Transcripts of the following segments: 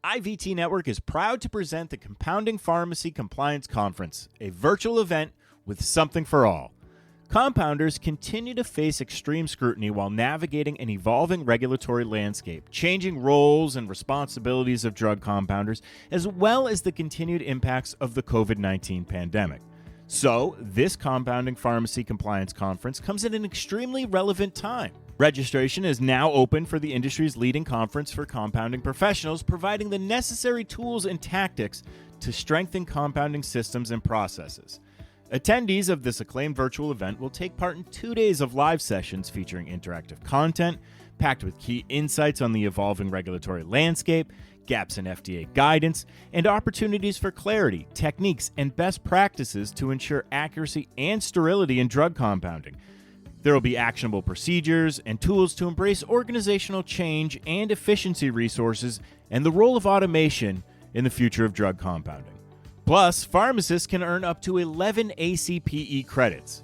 IVT Network is proud to present the Compounding Pharmacy Compliance Conference, a virtual event with something for all. Compounders continue to face extreme scrutiny while navigating an evolving regulatory landscape, changing roles and responsibilities of drug compounders, as well as the continued impacts of the COVID-19 pandemic. So, this Compounding Pharmacy Compliance Conference comes at an extremely relevant time. Registration is now open for the industry's leading conference for compounding professionals, providing the necessary tools and tactics to strengthen compounding systems and processes. Attendees of this acclaimed virtual event will take part in 2 days of live sessions featuring interactive content, packed with key insights on the evolving regulatory landscape, gaps in FDA guidance, and opportunities for clarity, techniques, and best practices to ensure accuracy and sterility in drug compounding. There will be actionable procedures and tools to embrace organizational change and efficiency resources and the role of automation in the future of drug compounding. Plus, pharmacists can earn up to 11 ACPE credits.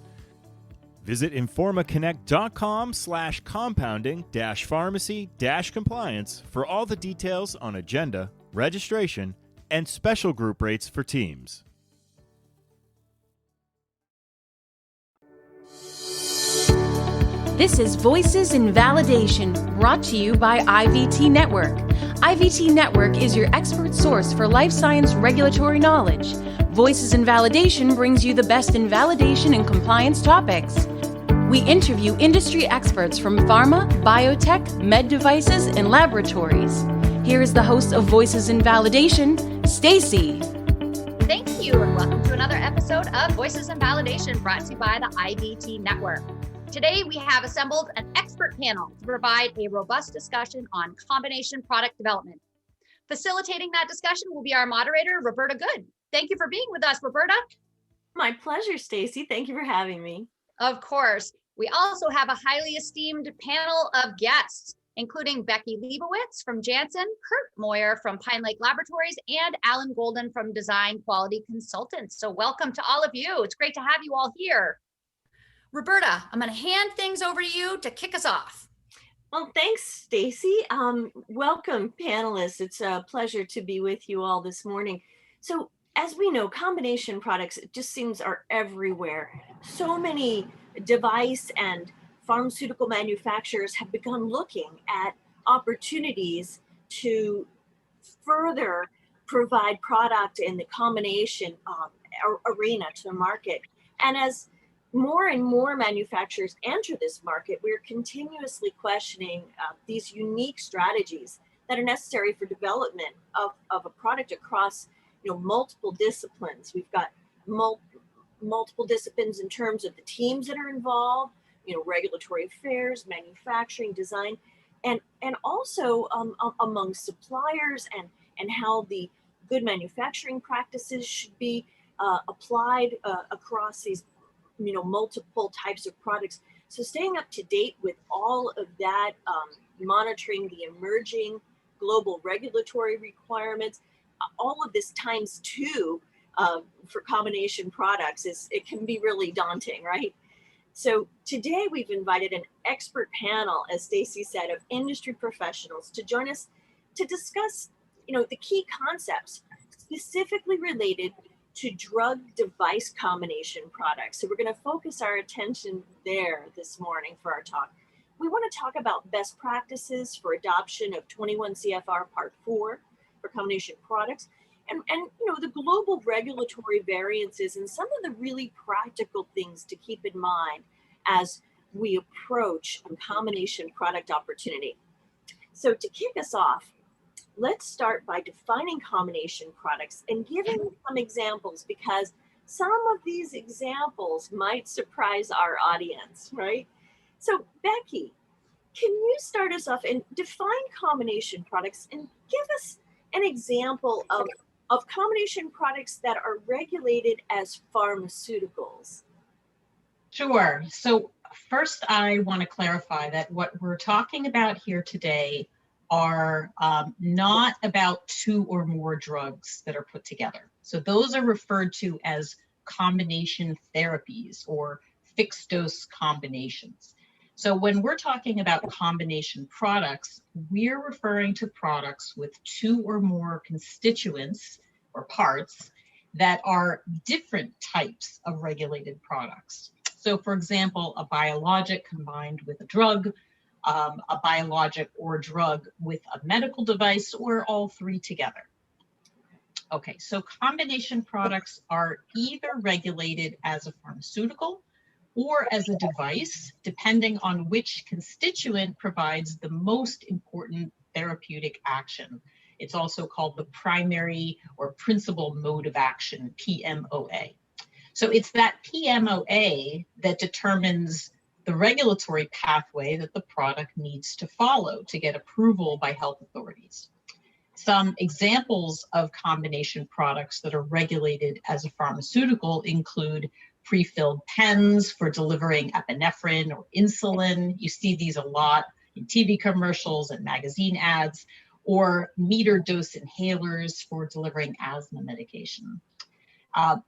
Visit informaconnect.com/compounding-pharmacy-compliance for all the details on agenda, registration, and special group rates for teams. This is Voices in Validation, brought to you by IVT Network. IVT Network is your expert source for life science regulatory knowledge. Voices in Validation brings you the best in validation and compliance topics. We interview industry experts from pharma, biotech, med devices, and laboratories. Here is the host of Voices in Validation, Stacey. Thank you, and welcome to another episode of Voices in Validation, brought to you by the IVT Network. Today, we have assembled an expert panel to provide a robust discussion on combination product development. Facilitating that discussion will be our moderator, Roberta Goode. Thank you for being with us, Roberta. My pleasure, Stacey. Thank you for having me. Of course. We also have a highly esteemed panel of guests, including Becky Leibowitz from Janssen, Kurt Moyer from Pine Lake Laboratories, and Alan Golden from Design Quality Consultants. So welcome to all of you. It's great to have you all here. Roberta, I'm going to hand things over to you to kick us off. Well, thanks, Stacey. Welcome, panelists. It's a pleasure to be with you all this morning. So, as we know, combination products, it just seems, are everywhere. So many device and pharmaceutical manufacturers have begun looking at opportunities to further provide product in the combination arena to the market. And as more and more manufacturers enter this market, we're continuously questioning these unique strategies that are necessary for development of a product across multiple disciplines. We've got multiple disciplines in terms of the teams that are involved, regulatory affairs, manufacturing, design, and also among suppliers and how the good manufacturing practices should be applied across these multiple types of products. So staying up to date with all of that, monitoring the emerging global regulatory requirements, all of this times two for combination products it can be really daunting, right? So today we've invited an expert panel, as Stacey said, of industry professionals to join us to discuss, the key concepts specifically related to drug device combination products. So we're going to focus our attention there this morning for our talk. We want to talk about best practices for adoption of 21 CFR Part 4 for combination products and the global regulatory variances and some of the really practical things to keep in mind as we approach a combination product opportunity. So to kick us off, let's start by defining combination products and giving some examples, because some of these examples might surprise our audience, right? So Becky, can you start us off and define combination products and give us an example of combination products that are regulated as pharmaceuticals? Sure. So first, I want to clarify that what we're talking about here today are not about two or more drugs that are put together. So those are referred to as combination therapies or fixed dose combinations. So when we're talking about combination products, we're referring to products with 2 or more constituents or parts that are different types of regulated products. So for example, a biologic combined with a drug, a biologic or drug with a medical device, or all 3 together. Okay, so combination products are either regulated as a pharmaceutical or as a device, depending on which constituent provides the most important therapeutic action. It's also called the primary or principal mode of action, PMOA. So it's that PMOA that determines the regulatory pathway that the product needs to follow to get approval by health authorities. Some examples of combination products that are regulated as a pharmaceutical include pre-filled pens for delivering epinephrine or insulin. You see these a lot in TV commercials and magazine ads, or meter dose inhalers for delivering asthma medication.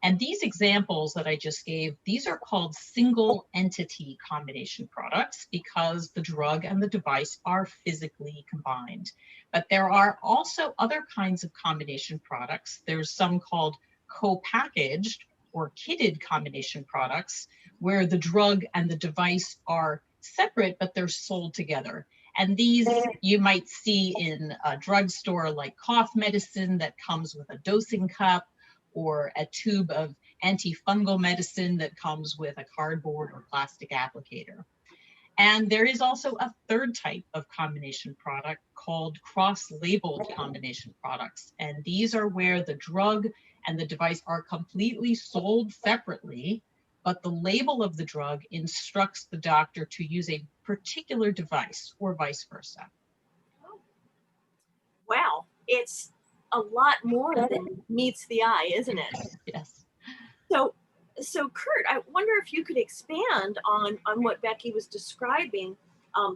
And these examples that I just gave, these are called single entity combination products because the drug and the device are physically combined. But there are also other kinds of combination products. There's some called co-packaged or kitted combination products where the drug and the device are separate, but they're sold together. And these you might see in a drugstore like cough medicine that comes with a dosing cup, or a tube of antifungal medicine that comes with a cardboard or plastic applicator. And there is also a third type of combination product called cross-labeled combination products. And these are where the drug and the device are completely sold separately, but the label of the drug instructs the doctor to use a particular device or vice versa. Wow, it's a lot more than meets the eye, isn't it? Yes. So Kurt, I wonder if you could expand on what Becky was describing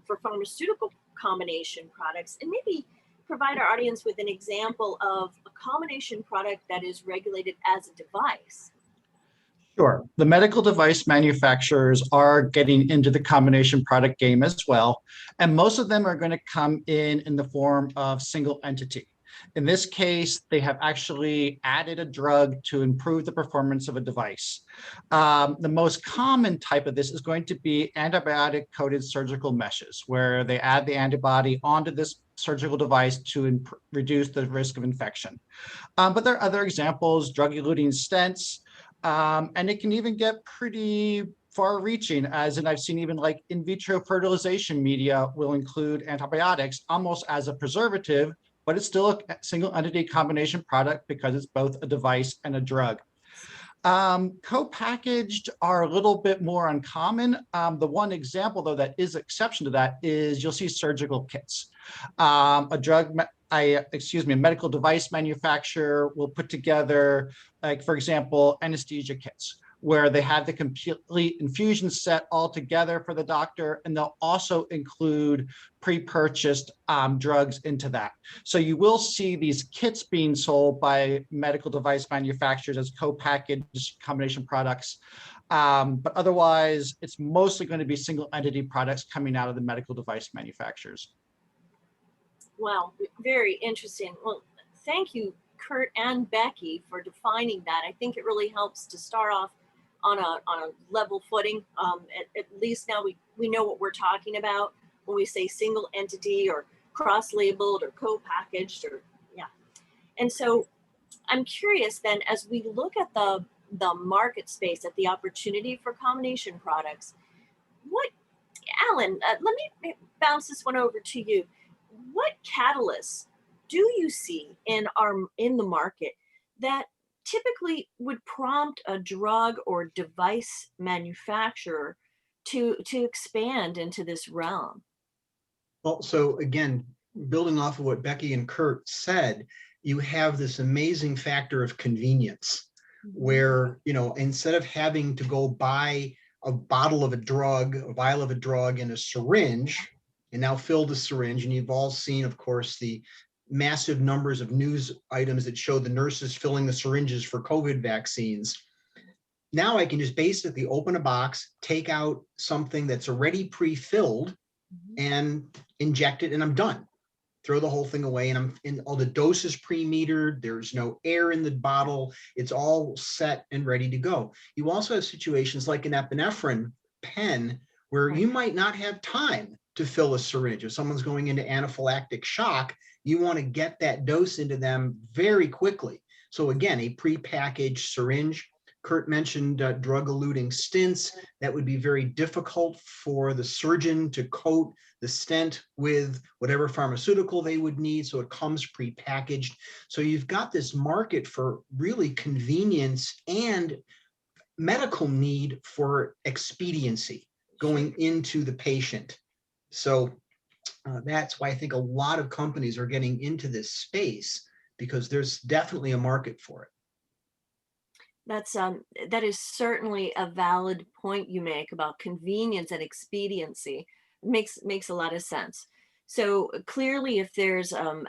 for pharmaceutical combination products, and maybe provide our audience with an example of a combination product that is regulated as a device. Sure. The medical device manufacturers are getting into the combination product game as well, and most of them are going to come in the form of single entity. In this case, they have actually added a drug to improve the performance of a device. The most common type of this is going to be antibiotic-coated surgical meshes, where they add the antibody onto this surgical device to reduce the risk of infection. But there are other examples, drug-eluting stents, and it can even get pretty far-reaching, as in I've seen even like in vitro fertilization media will include antibiotics almost as a preservative, but it's still a single entity combination product because it's both a device and a drug. Co-packaged are a little bit more uncommon. The one example, though, that is an exception to that is you'll see surgical kits. A medical device manufacturer will put together, like, for example, anesthesia kits, where they have the complete infusion set all together for the doctor, and they'll also include pre-purchased drugs into that. So you will see these kits being sold by medical device manufacturers as co-packaged combination products. But otherwise, it's mostly going to be single entity products coming out of the medical device manufacturers. Wow, very interesting. Well, thank you, Kurt and Becky, for defining that. I think it really helps to start off on a level footing. At least now we know what we're talking about when we say single entity or cross-labeled or co-packaged, or yeah. And so I'm curious then, as we look at the market space, at the opportunity for combination products, Alan, let me bounce this one over to you. What catalysts do you see in the market that typically would prompt a drug or device manufacturer to expand into this realm? Well, so again, building off of what Becky and Kurt said, you have this amazing factor of convenience where, instead of having to go buy a bottle of a drug, a vial of a drug, and a syringe, and now fill the syringe, and you've all seen, of course, the massive numbers of news items that show the nurses filling the syringes for COVID vaccines. Now I can just basically open a box, take out something that's already pre-filled and inject it, and I'm done. Throw the whole thing away, and I'm in. All the doses pre-metered. There's no air in the bottle. It's all set and ready to go. You also have situations like an epinephrine pen where you might not have time to fill a syringe. If someone's going into anaphylactic shock, you want to get that dose into them very quickly. So again, a pre-packaged syringe. Kurt mentioned drug-eluting stents. That would be very difficult for the surgeon to coat the stent with whatever pharmaceutical they would need, so it comes pre-packaged. So you've got this market for really convenience and medical need for expediency going into the patient. So that's why I think a lot of companies are getting into this space, because there's definitely a market for it. That is certainly a valid point you make about convenience and expediency. Makes a lot of sense. So clearly, if there's a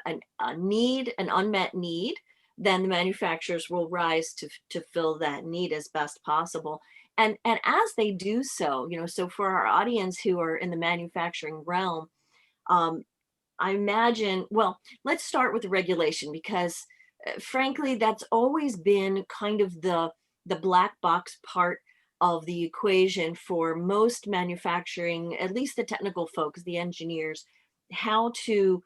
need, an unmet need, then the manufacturers will rise to fill that need as best possible. And as they do so, so for our audience who are in the manufacturing realm, I imagine, well, let's start with the regulation, because frankly, that's always been kind of the black box part of the equation for most manufacturing, at least the technical folks, the engineers, how to,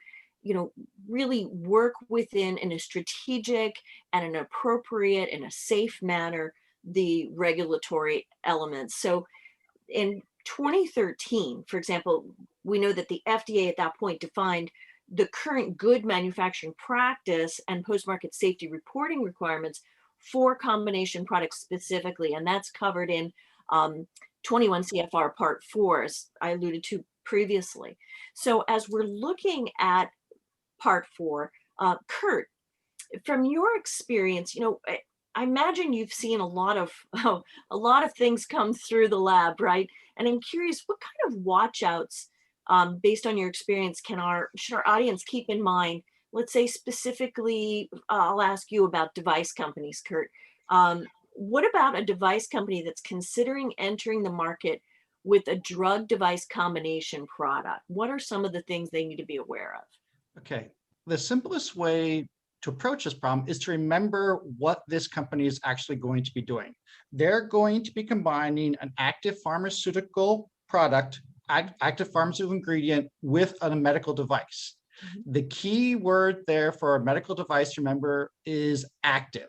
really work within in a strategic and an appropriate and a safe manner, the regulatory elements. So in 2013, for example, we know that the FDA at that point defined the current good manufacturing practice and post-market safety reporting requirements for combination products specifically, and that's covered in 21 CFR Part 4, as I alluded to previously. So as we're looking at Part 4, Kurt, from your experience, I imagine you've seen a lot of things come through the lab, right? And I'm curious, what kind of watch outs, based on your experience, should our audience keep in mind? Let's say specifically, I'll ask you about device companies, Kurt. What about a device company that's considering entering the market with a drug device combination product? What are some of the things they need to be aware of? Okay, the simplest way to approach this problem is to remember what this company is actually going to be doing. They're going to be combining an active pharmaceutical product, active pharmaceutical ingredient with a medical device. The key word there for a medical device, remember, is active.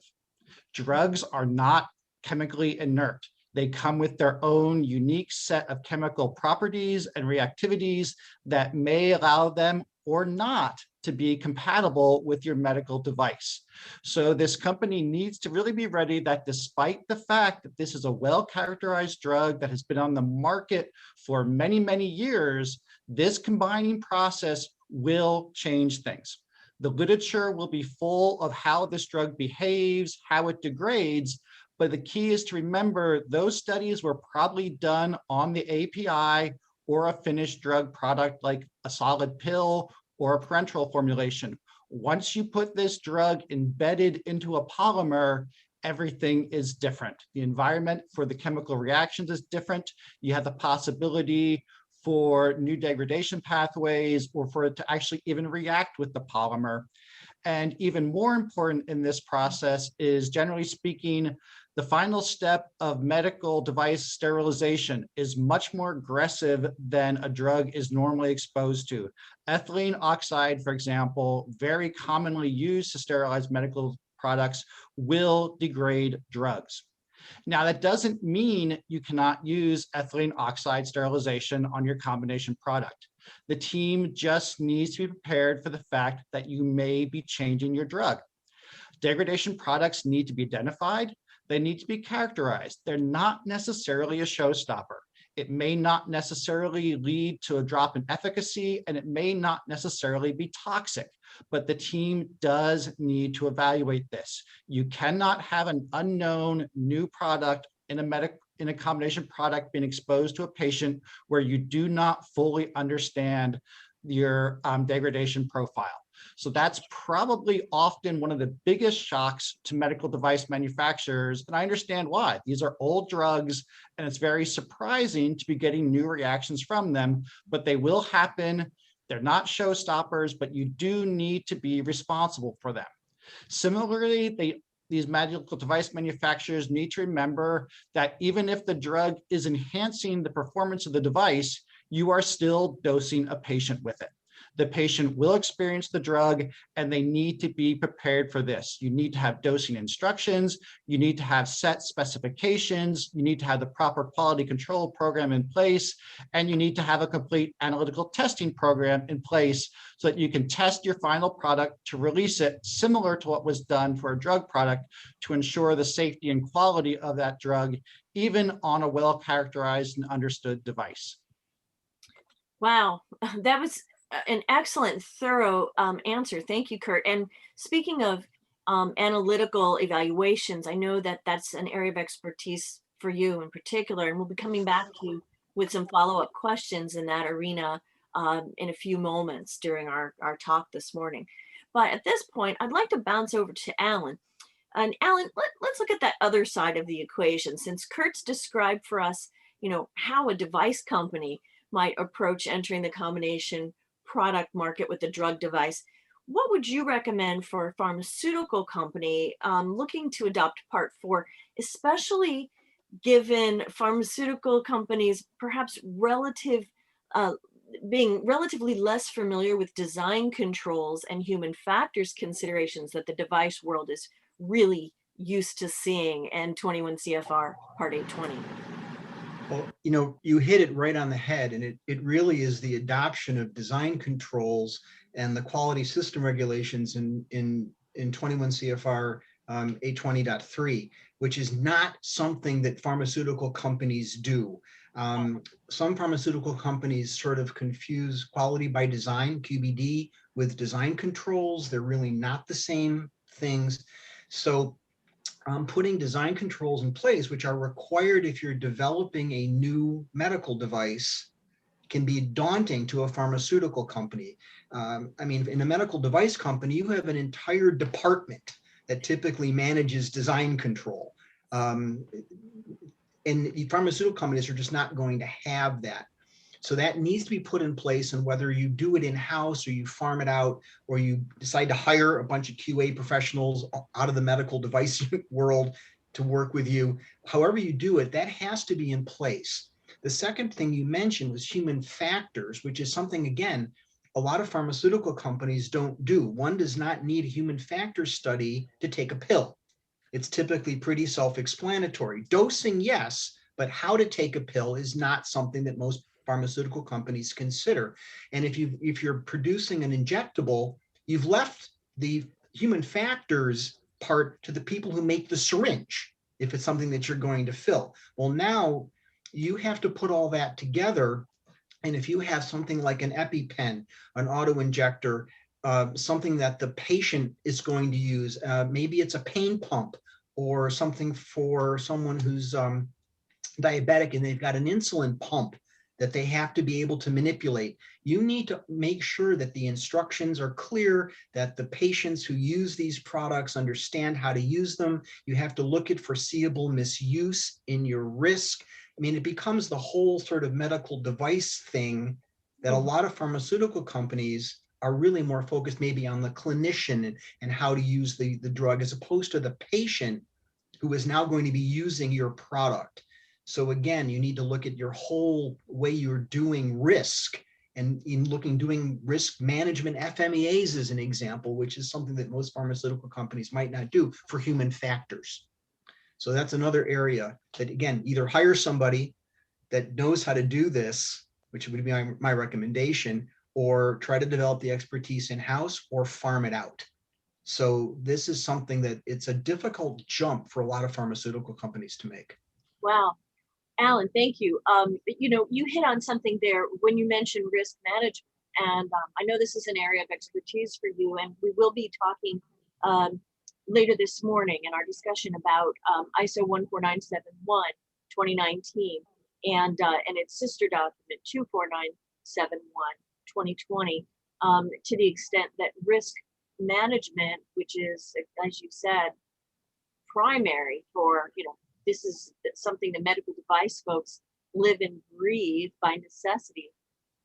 Drugs are not chemically inert. They come with their own unique set of chemical properties and reactivities that may allow them or not to be compatible with your medical device. So this company needs to really be ready that despite the fact that this is a well-characterized drug that has been on the market for many, many years, this combining process will change things. The literature will be full of how this drug behaves, how it degrades, but the key is to remember those studies were probably done on the API or a finished drug product like a solid pill or a parenteral formulation. Once you put this drug embedded into a polymer, everything is different. The environment for the chemical reactions is different. You have the possibility for new degradation pathways or for it to actually even react with the polymer. And even more important in this process is, generally speaking, the final step of medical device sterilization is much more aggressive than a drug is normally exposed to. Ethylene oxide, for example, very commonly used to sterilize medical products, will degrade drugs. Now, that doesn't mean you cannot use ethylene oxide sterilization on your combination product. The team just needs to be prepared for the fact that you may be changing your drug. Degradation products need to be identified. They need to be characterized. They're not necessarily a showstopper. It may not necessarily lead to a drop in efficacy, and it may not necessarily be toxic, but the team does need to evaluate this. You cannot have an unknown new product in a combination product being exposed to a patient where you do not fully understand your degradation profile. So that's probably often one of the biggest shocks to medical device manufacturers. And I understand why. These are old drugs, and it's very surprising to be getting new reactions from them, but they will happen. They're not showstoppers, but you do need to be responsible for them. Similarly, these medical device manufacturers need to remember that even if the drug is enhancing the performance of the device, you are still dosing a patient with it. The patient will experience the drug, and they need to be prepared for this. You need to have dosing instructions. You need to have set specifications. You need to have the proper quality control program in place, and you need to have a complete analytical testing program in place so that you can test your final product to release it similar to what was done for a drug product to ensure the safety and quality of that drug, even on a well-characterized and understood device. Wow, that was an excellent, thorough answer. Thank you, Kurt. And speaking of analytical evaluations, I know that that's an area of expertise for you in particular, and we'll be coming back to you with some follow-up questions in that arena in a few moments during our talk this morning. But at this point, I'd like to bounce over to Alan. And Alan, let's look at that other side of the equation. Since Kurt's described for us, how a device company might approach entering the combination product market with the drug device, what would you recommend for a pharmaceutical company looking to adopt Part 4, especially given pharmaceutical companies perhaps being relatively less familiar with design controls and human factors considerations that the device world is really used to seeing in 21 CFR Part 820? Well, you hit it right on the head, and it really is the adoption of design controls and the quality system regulations in 21 CFR 820.3, which is not something that pharmaceutical companies do. Some pharmaceutical companies sort of confuse quality by design, QBD, with design controls. They're really not the same things. So putting design controls in place, which are required if you're developing a new medical device, can be daunting to a pharmaceutical company. In a medical device company, you have an entire department that typically manages design control. And pharmaceutical companies are just not going to have that. So that needs to be put in place, and whether you do it in-house or you farm it out, or you decide to hire a bunch of QA professionals out of the medical device world to work with you, however you do it, that has to be in place. The second thing you mentioned was human factors, which is something, again, a lot of pharmaceutical companies don't do. One does not need a human factors study to take a pill. It's typically pretty self-explanatory. Dosing, yes, but how to take a pill is not something that most pharmaceutical companies consider. And if you're producing an injectable, you've left the human factors part to the people who make the syringe, if it's something that you're going to fill. Well, now you have to put all that together. And if you have something like an EpiPen, an auto-injector, something that the patient is going to use, maybe it's a pain pump or something for someone who's diabetic and they've got an insulin pump that they have to be able to manipulate. You need to make sure that the instructions are clear, that the patients who use these products understand how to use them. You have to look at foreseeable misuse in your risk. It becomes the whole sort of medical device thing that a lot of pharmaceutical companies are really more focused maybe on the clinician and how to use the drug, as opposed to the patient who is now going to be using your product. So again, you need to look at your whole way you're doing risk, and doing risk management. FMEAs is an example, which is something that most pharmaceutical companies might not do for human factors. So that's another area that, again, either hire somebody that knows how to do this, which would be my recommendation, or try to develop the expertise in-house or farm it out. So this is something that it's a difficult jump for a lot of pharmaceutical companies to make. Wow. Alan, thank you. You hit on something there when you mentioned risk management, and I know this is an area of expertise for you, and we will be talking later this morning in our discussion about ISO 14971 2019 and its sister document 24971 2020, to the extent that risk management, which is, as you said, primary for, this is something the medical device folks live and breathe by necessity,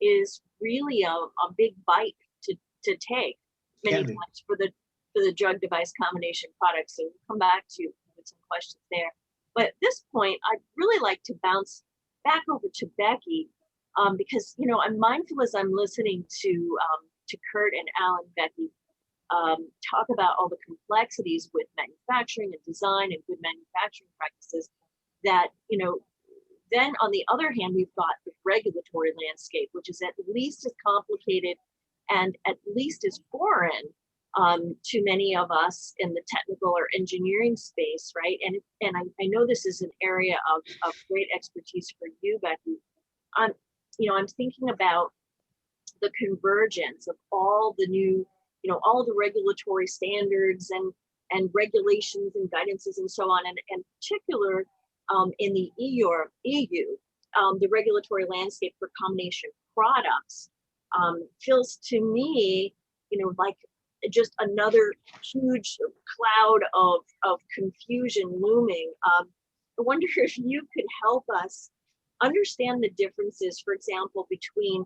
is really a big bite to take many times for the drug device combination products. So we'll come back to you with some questions there. But at this point, I'd really like to bounce back over to Becky, because I'm mindful as I'm listening to Kurt and Alan, Becky, talk about all the complexities with manufacturing and design and good manufacturing practices, that then on the other hand, we've got the regulatory landscape, which is at least as complicated and at least as foreign to many of us in the technical or engineering space, right? And I know this is an area of great expertise for you, Becky. I'm thinking about the convergence of all the new, all the regulatory standards and regulations and guidances and so on, and particular in the EU, the regulatory landscape for combination products feels to me, like just another huge cloud of confusion looming. I wonder if you could help us understand the differences, for example, between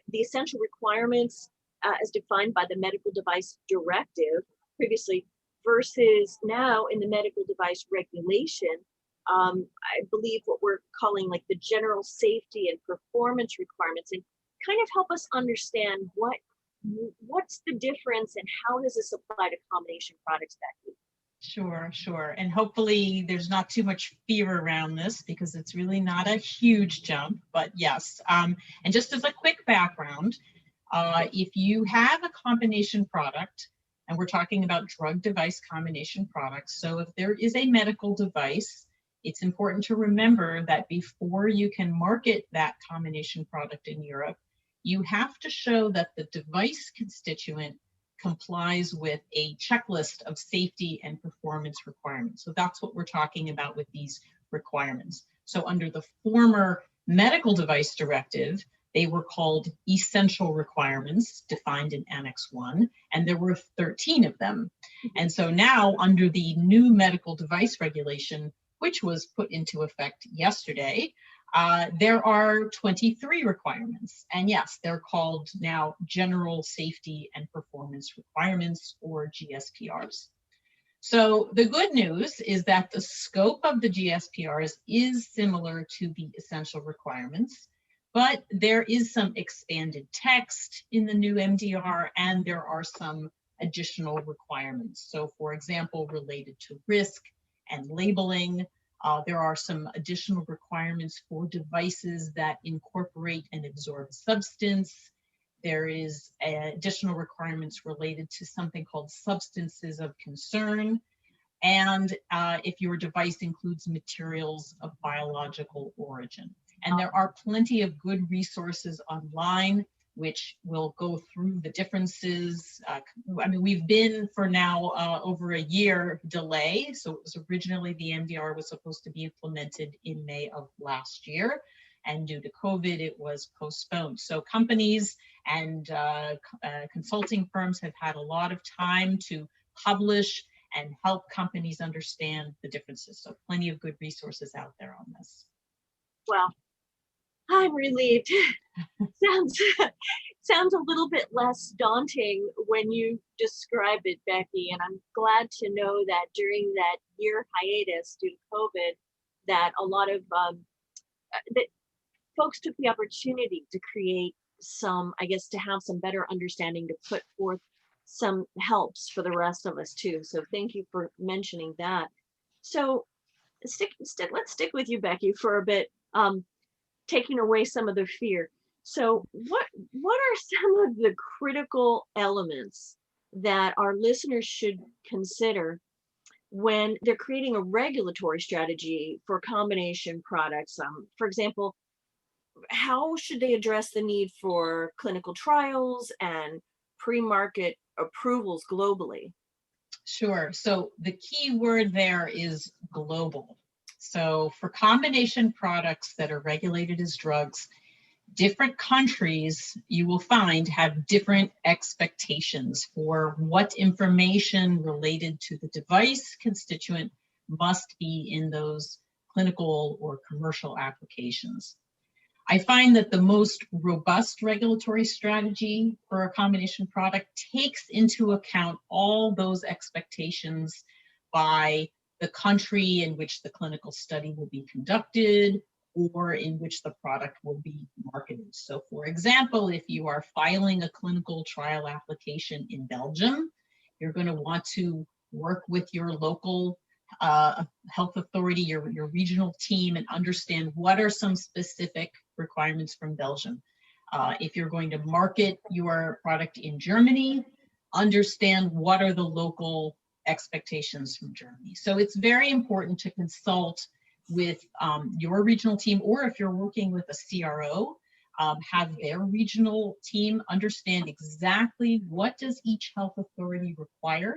the essential requirements as defined by the Medical Device Directive previously versus now in the Medical Device Regulation. I believe what we're calling like the general safety and performance requirements, and kind of help us understand what's the difference and how does this apply to combination products, Becky? Sure. And hopefully there's not too much fear around this because it's really not a huge jump, but yes. And just as a quick background, if you have a combination product, and we're talking about drug device combination products, so if there is a medical device, it's important to remember that before you can market that combination product in Europe, you have to show that the device constituent complies with a checklist of safety and performance requirements. So that's what we're talking about with these requirements. So under the former Medical Device Directive, they were called essential requirements defined in Annex 1, and there were 13 of them. And so now under the new Medical Device Regulation, which was put into effect yesterday, there are 23 requirements. And yes, they're called now General Safety and Performance Requirements, or GSPRs. So the good news is that the scope of the GSPRs is similar to the essential requirements, but there is some expanded text in the new MDR, and there are some additional requirements. So for example, related to risk and labeling, there are some additional requirements for devices that incorporate and absorb substance. There is additional requirements related to something called substances of concern. And if your device includes materials of biological origin. And there are plenty of good resources online which will go through the differences. I mean, we've been for now over a year delay. So it was originally the MDR was supposed to be implemented in May of last year. And due to COVID, it was postponed. So companies and consulting firms have had a lot of time to publish and help companies understand the differences. So plenty of good resources out there on this. Well, I'm relieved. Sounds a little bit less daunting when you describe it, Becky. And I'm glad to know that during that year hiatus due to COVID, that a lot of that folks took the opportunity to create some, I guess, to have some better understanding, to put forth some helps for the rest of us too. So thank you for mentioning that. So let's stick with you, Becky, for a bit. Taking away some of the fear. So what are some of the critical elements that our listeners should consider when they're creating a regulatory strategy for combination products? For example, how should they address the need for clinical trials and pre-market approvals globally? Sure. So the key word there is global. So for combination products that are regulated as drugs, different countries, you will find, have different expectations for what information related to the device constituent must be in those clinical or commercial applications. I find that the most robust regulatory strategy for a combination product takes into account all those expectations by the country in which the clinical study will be conducted or in which the product will be marketed. So for example, if you are filing a clinical trial application in Belgium, you're going to want to work with your local health authority, your regional team, and understand what are some specific requirements from Belgium. If you're going to market your product in Germany, understand what are the local expectations from Germany. So it's very important to consult with your regional team, or if you're working with a CRO, have their regional team understand exactly what does each health authority require.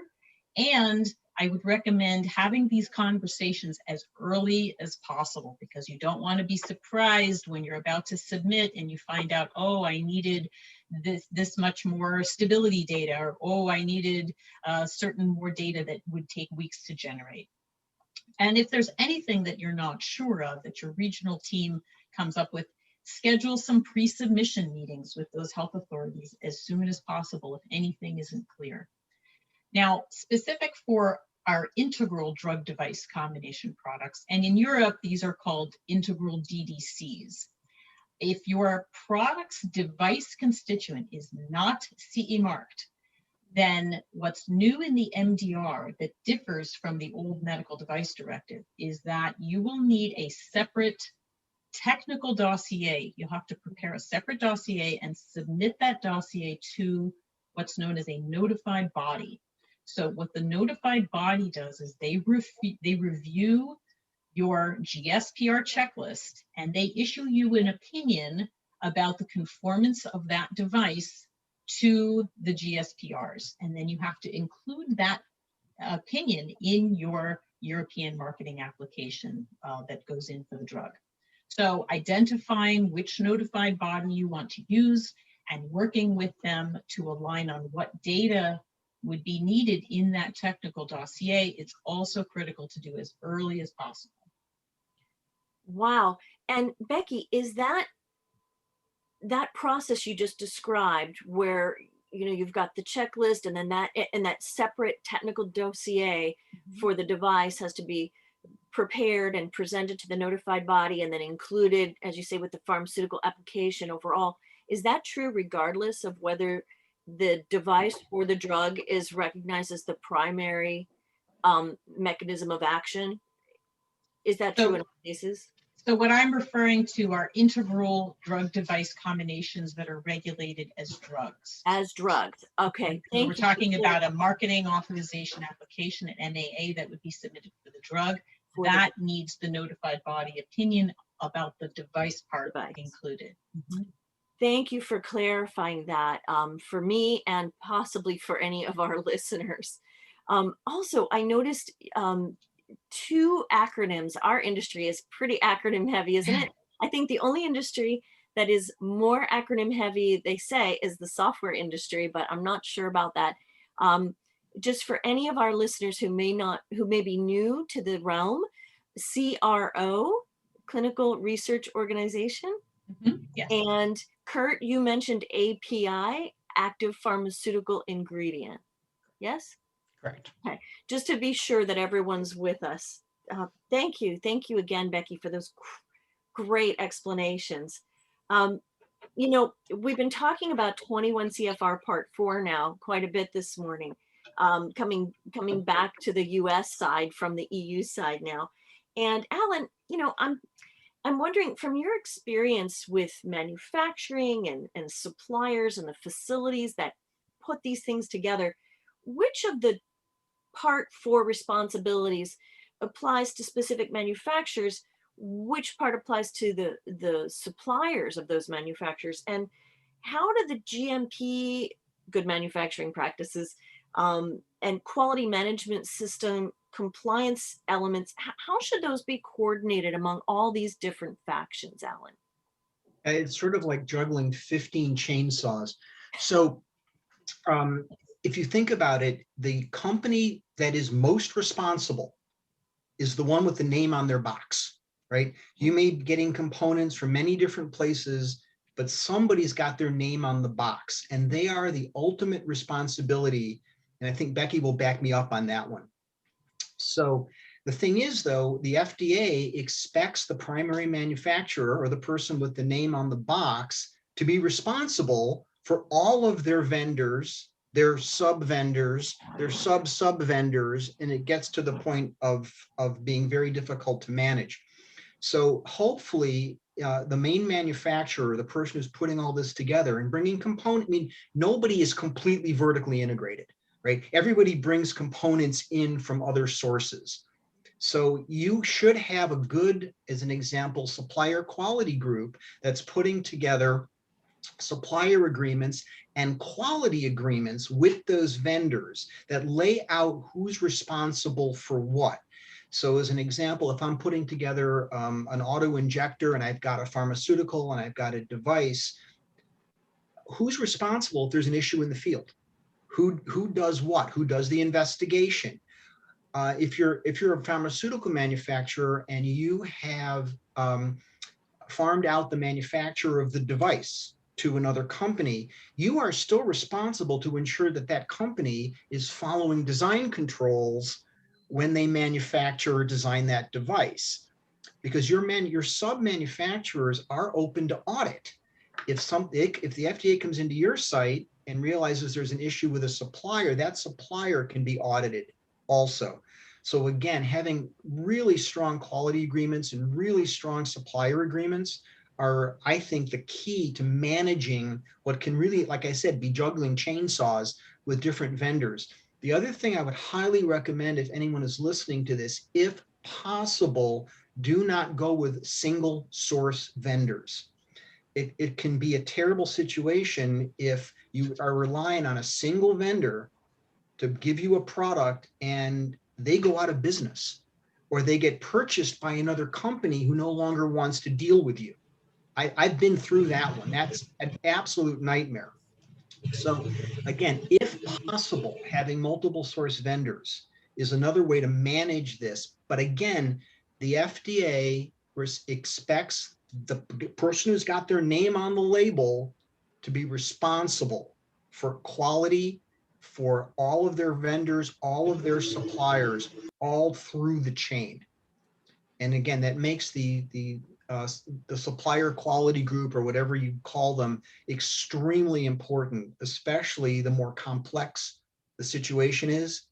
And I would recommend having these conversations as early as possible, because you don't want to be surprised when you're about to submit and you find out, oh, I needed this much more stability data, or oh, I needed certain more data that would take weeks to generate. And if there's anything that you're not sure of that your regional team comes up with, schedule some pre-submission meetings with those health authorities as soon as possible if anything isn't clear. Now, specific for our integral drug device combination products, and in Europe, these are called integral DDCs. If your product's device constituent is not CE marked, then what's new in the MDR that differs from the old medical device directive is that you will need a separate technical dossier. You'll have to prepare a separate dossier and submit that dossier to what's known as a notified body. So what the notified body does is they review your GSPR checklist and they issue you an opinion about the conformance of that device to the GSPRs. And then you have to include that opinion in your European marketing application that goes in for the drug. So identifying which notified body you want to use and working with them to align on what data would be needed in that technical dossier, it's also critical to do as early as possible. Wow. And Becky, is that process you just described where, you know, you've got the checklist and then that separate technical dossier for the device has to be prepared and presented to the notified body and then included, as you say, with the pharmaceutical application overall? Is that true regardless of whether the device or the drug is recognized as the primary mechanism of action? Is that true in all cases? So what I'm referring to are integral drug device combinations that are regulated as drugs. As drugs. Okay. So we're talking about a marketing authorization application, an MAA, that would be submitted for the drug. That needs the notified body opinion about the device part included. Mm-hmm. Thank you for clarifying that for me and possibly for any of our listeners. Also, I noticed two acronyms. Our industry is pretty acronym heavy, isn't it? I think the only industry that is more acronym heavy, they say, is the software industry, but I'm not sure about that. Just for any of our listeners who may be new to the realm, CRO, Clinical Research Organization. Mm-hmm. Yes. And Kurt, you mentioned API, active pharmaceutical ingredient. Yes? Correct. Okay, just to be sure that everyone's with us. Thank you. Thank you again, Becky, for those great explanations. You know, we've been talking about 21 CFR Part 4 now quite a bit this morning, coming back to the US side from the EU side now. And Alan, you know, I'm wondering, from your experience with manufacturing and suppliers and the facilities that put these things together, which of the Part 4 responsibilities applies to specific manufacturers? Which part applies to the suppliers of those manufacturers? And how do the GMP, good manufacturing practices, and quality management system compliance elements, how should those be coordinated among all these different factions, Alan? It's sort of like juggling 15 chainsaws. So if you think about it, the company that is most responsible is the one with the name on their box, right? You may be getting components from many different places, but somebody's got their name on the box, and they are the ultimate responsibility. And I think Becky will back me up on that one. So the thing is, though, the FDA expects the primary manufacturer or the person with the name on the box to be responsible for all of their vendors, their sub-vendors, their sub-sub-vendors, and it gets to the point of being very difficult to manage. So hopefully the main manufacturer, the person who's putting all this together and bringing components, I mean, nobody is completely vertically integrated, right? Everybody brings components in from other sources. So you should have a good, as an example, supplier quality group that's putting together supplier agreements and quality agreements with those vendors that lay out who's responsible for what. So as an example, if I'm putting together an auto injector and I've got a pharmaceutical and I've got a device, who's responsible if there's an issue in the field? Who does what? Who does the investigation? If you're a pharmaceutical manufacturer and you have farmed out the manufacturer of the device to another company, you are still responsible to ensure that that company is following design controls when they manufacture or design that device, because your sub-manufacturers are open to audit. If the FDA comes into your site and realizes there's an issue with a supplier, that supplier can be audited also. So again, having really strong quality agreements and really strong supplier agreements are, I think, the key to managing what can really, like I said, be juggling chainsaws with different vendors. The other thing I would highly recommend, if anyone is listening to this, if possible, do not go with single source vendors. It can be a terrible situation if you are relying on a single vendor to give you a product and they go out of business or they get purchased by another company who no longer wants to deal with you. I've been through that one. That's an absolute nightmare. So again, if possible, having multiple source vendors is another way to manage this. But again, the FDA expects the person who's got their name on the label to be responsible for quality for all of their vendors, all of their suppliers, all through the chain. And again, that makes the supplier quality group, or whatever you call them, extremely important, especially the more complex the situation is.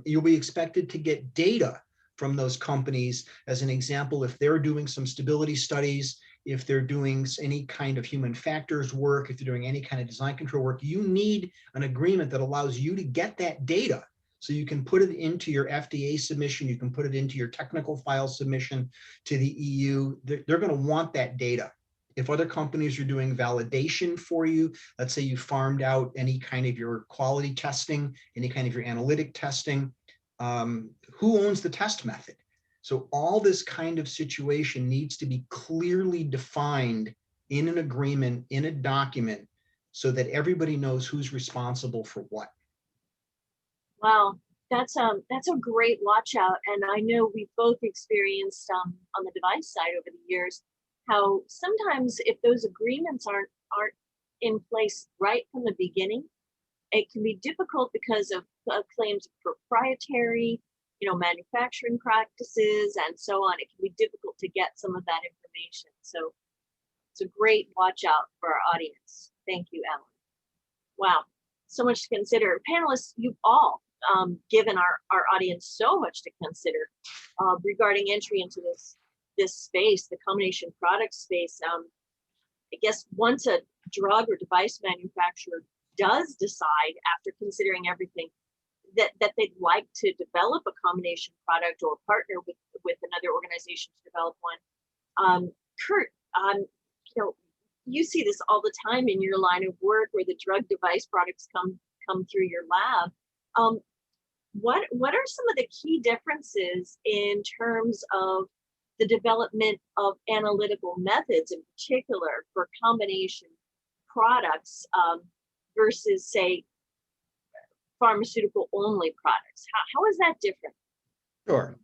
You'll be expected to get data from those companies. As an example, if they're doing some stability studies, if they're doing any kind of human factors work, if they're doing any kind of design control work, you need an agreement that allows you to get that data. So you can put it into your FDA submission, you can put it into your technical file submission to the EU. They're going to want that data. If other companies are doing validation for you, let's say you farmed out any kind of your quality testing, any kind of your analytic testing, who owns the test method? So all this kind of situation needs to be clearly defined in an agreement, in a document, so that everybody knows who's responsible for what. Wow, that's a great watch out, and I know we've both experienced on the device side over the years how sometimes if those agreements aren't in place right from the beginning, it can be difficult because of claims of proprietary, manufacturing practices and so on. It can be difficult to get some of that information. So it's a great watch out for our audience. Thank you, Ellen. Wow, so much to consider. Panelists, you've all given our audience so much to consider regarding entry into this space, the combination product space. I guess once a drug or device manufacturer does decide, after considering everything, that they'd like to develop a combination product or partner with another organization to develop one. Kurt, you see this all the time in your line of work where the drug device products come through your lab. What are some of the key differences in terms of the development of analytical methods in particular for combination products versus, say, pharmaceutical only products? How is that different? Sure.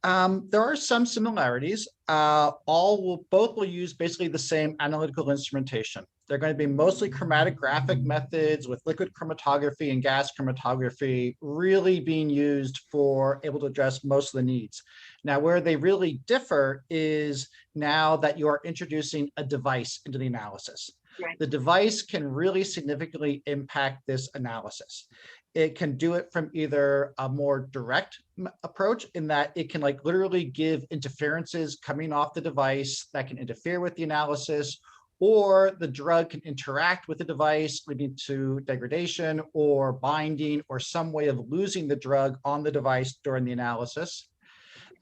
There are some similarities. Both will use basically the same analytical instrumentation. They're going to be mostly chromatographic methods with liquid chromatography and gas chromatography really being used for able to address most of the needs. Now, where they really differ is now that you are introducing a device into the analysis. Right. The device can really significantly impact this analysis. It can do it from either a more direct approach in that it can like literally give interferences coming off the device that can interfere with the analysis, or the drug can interact with the device leading to degradation or binding or some way of losing the drug on the device during the analysis.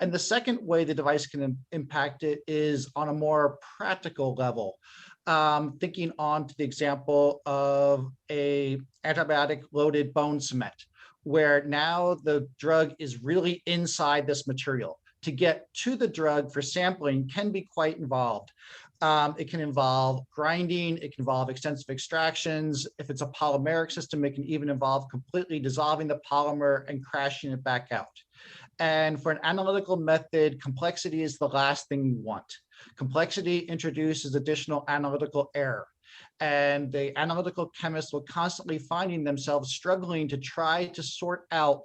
And the second way the device can impact it is on a more practical level. Thinking on to the example of a antibiotic loaded bone cement, where now the drug is really inside this material. To get to the drug for sampling can be quite involved. It can involve grinding, it can involve extensive extractions. If it's a polymeric system, it can even involve completely dissolving the polymer and crashing it back out. And for an analytical method, complexity is the last thing you want. Complexity introduces additional analytical error, and the analytical chemists will constantly finding themselves struggling to try to sort out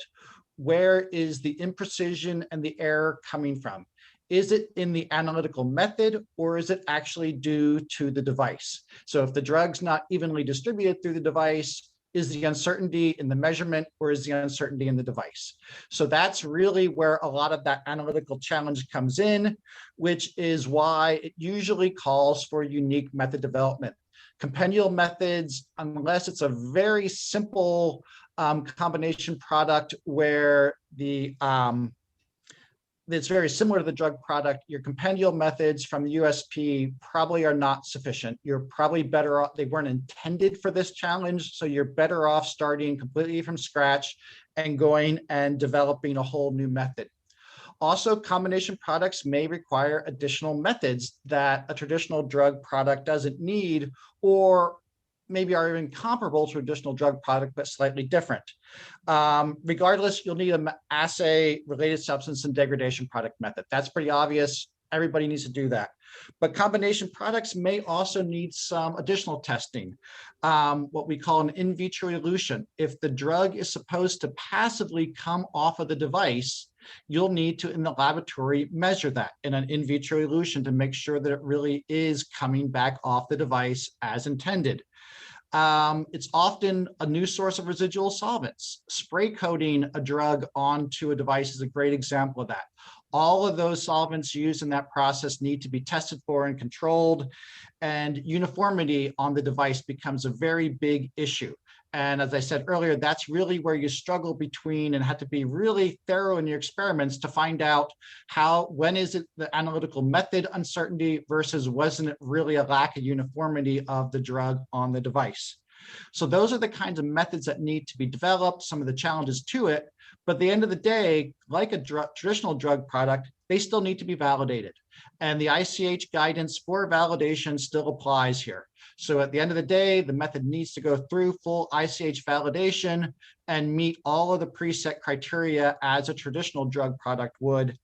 where is the imprecision and the error coming from. Is it in the analytical method, or is it actually due to the device? So if the drug's not evenly distributed through the device, is the uncertainty in the measurement, or is the uncertainty in the device? So that's really where a lot of that analytical challenge comes in, which is why it usually calls for unique method development. Compendial methods, unless it's a very simple combination product where it's very similar to the drug product, your compendial methods from the USP probably are not sufficient. You're probably better off, they weren't intended for this challenge, so you're better off starting completely from scratch and going and developing a whole new method. Also, combination products may require additional methods that a traditional drug product doesn't need, or maybe are even comparable to a traditional drug product, but slightly different. Regardless, you'll need an assay, related substance, and degradation product method. That's pretty obvious. Everybody needs to do that. But combination products may also need some additional testing, what we call an in vitro elution. If the drug is supposed to passively come off of the device, you'll need to, in the laboratory, measure that in an in vitro elution to make sure that it really is coming back off the device as intended. It's often a new source of residual solvents. Spray coating a drug onto a device is a great example of that. All of those solvents used in that process need to be tested for and controlled, and uniformity on the device becomes a very big issue. And as I said earlier, that's really where you struggle between and have to be really thorough in your experiments to find out when is it the analytical method uncertainty versus wasn't it really a lack of uniformity of the drug on the device. So those are the kinds of methods that need to be developed, some of the challenges to it. But at the end of the day, like a traditional drug product, they still need to be validated. And the ICH guidance for validation still applies here. So at the end of the day, the method needs to go through full ICH validation and meet all of the preset criteria as a traditional drug product would,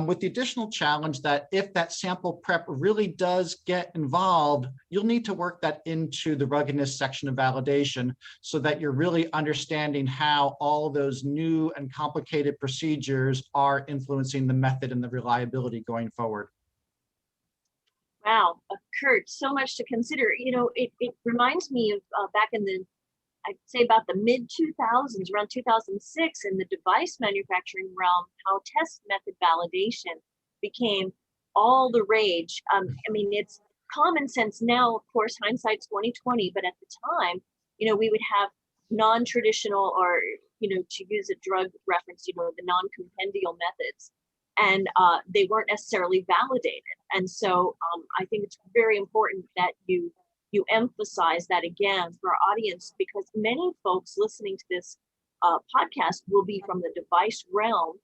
with the additional challenge that if that sample prep really does get involved, you'll need to work that into the ruggedness section of validation so that you're really understanding how all those new and complicated procedures are influencing the method and the reliability going forward. Wow, Kurt, so much to consider. You know, it reminds me of back in the, I'd say about the mid 2000s, around 2006, in the device manufacturing realm, how test method validation became all the rage. I mean, it's common sense now, of course, hindsight's 2020, but at the time, you know, we would have non-traditional, or, you know, to use a drug reference, you know, the non-compendial methods. And they weren't necessarily validated. And so I think it's very important that you emphasize that again for our audience, because many folks listening to this podcast will be from the device realm.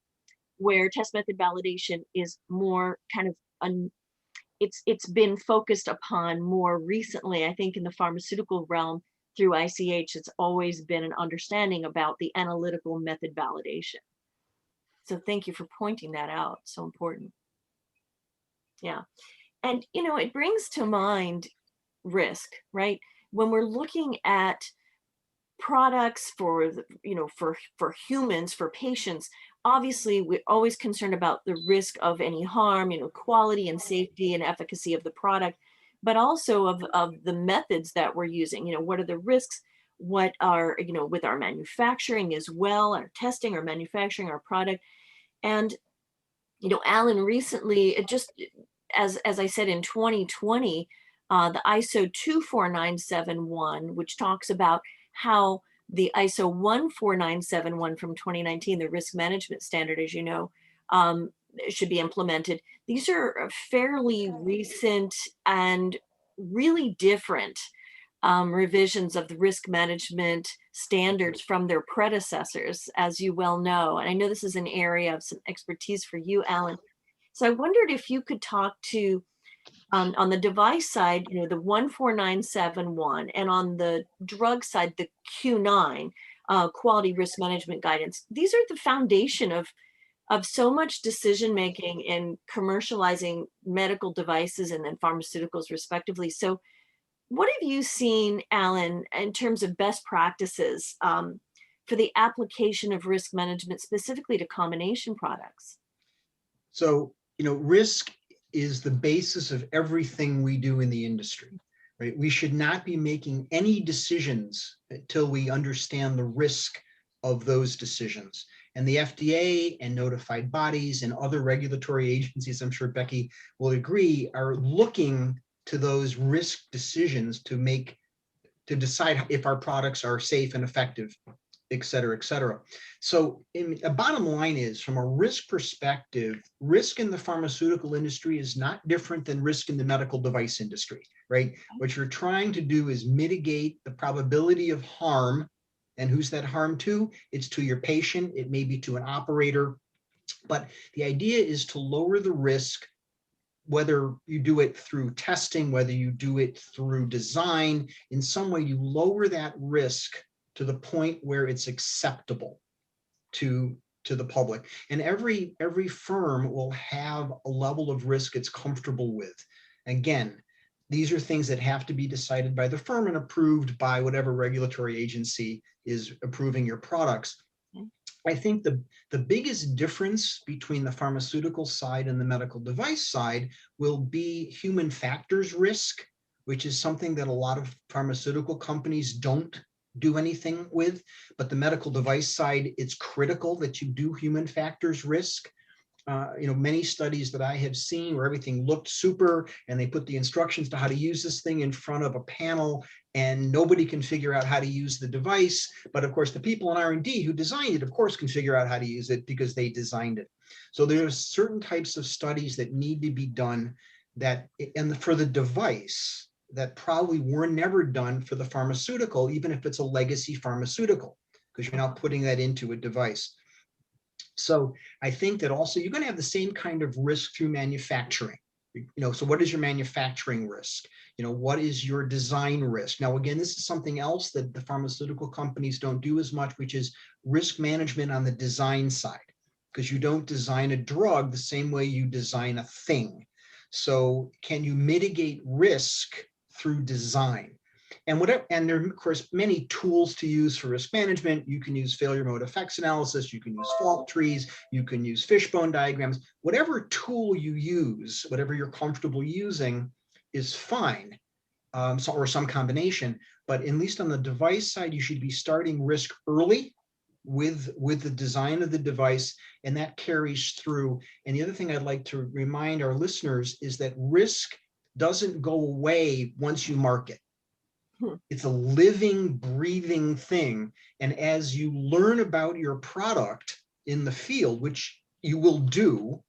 where test method validation is more kind of it's been focused upon more recently. I think in the pharmaceutical realm through ICH, it's always been an understanding about the analytical method validation. So thank you for pointing that out. So important. Yeah. And, it brings to mind risk, right? When we're looking at products for, for humans, for patients, obviously we're always concerned about the risk of any harm, quality and safety and efficacy of the product, but also of the methods that we're using. What are the risks? What are, with our manufacturing as well, our testing, our manufacturing, our product. And, Alan, recently, just as I said, in 2020, the ISO 24971, which talks about how the ISO 14971 from 2019, the risk management standard, as you know, should be implemented. These are fairly recent and really different revisions of the risk management standards from their predecessors, as you well know. And I know this is an area of some expertise for you, Alan. So I wondered if you could talk to, on the device side, the 14971, and on the drug side, the Q9, quality risk management guidance. These are the foundation of so much decision-making in commercializing medical devices and then pharmaceuticals respectively. So what have you seen, Alan, in terms of best practices for the application of risk management specifically to combination products? So, risk is the basis of everything we do in the industry, right? We should not be making any decisions until we understand the risk of those decisions. And the FDA and notified bodies and other regulatory agencies, I'm sure Becky will agree, are looking to those risk decisions to decide if our products are safe and effective, et cetera, et cetera. So a bottom line is, from a risk perspective, risk in the pharmaceutical industry is not different than risk in the medical device industry, right? What you're trying to do is mitigate the probability of harm. And who's that harm to? It's to your patient. It may be to an operator. But the idea is to lower the risk, whether you do it through testing, whether you do it through design. In some way, you lower that risk to the point where it's acceptable to the public. And every firm will have a level of risk it's comfortable with. Again, these are things that have to be decided by the firm and approved by whatever regulatory agency is approving your products. I think the biggest difference between the pharmaceutical side and the medical device side will be human factors risk, which is something that a lot of pharmaceutical companies don't do anything with. But the medical device side, it's critical that you do human factors risk. Many studies that I have seen where everything looked super and they put the instructions to how to use this thing in front of a panel and nobody can figure out how to use the device. But of course, the people in R&D who designed it, of course, can figure out how to use it because they designed it. So there's certain types of studies that need to be done for the device that probably were never done for the pharmaceutical, even if it's a legacy pharmaceutical, because you're now putting that into a device. So I think that also you're going to have the same kind of risk through manufacturing. So what is your manufacturing risk? What is your design risk? Now, again, this is something else that the pharmaceutical companies don't do as much, which is risk management on the design side, because you don't design a drug the same way you design a thing. So can you mitigate risk through design? And there are, of course, many tools to use for risk management. You can use failure mode effects analysis. You can use fault trees. You can use fishbone diagrams. Whatever tool you use, whatever you're comfortable using is fine, or some combination. But at least on the device side, you should be starting risk early with the design of the device, and that carries through. And the other thing I'd like to remind our listeners is that risk doesn't go away once you market. It's a living, breathing thing. And as you learn about your product in the field, which you will do,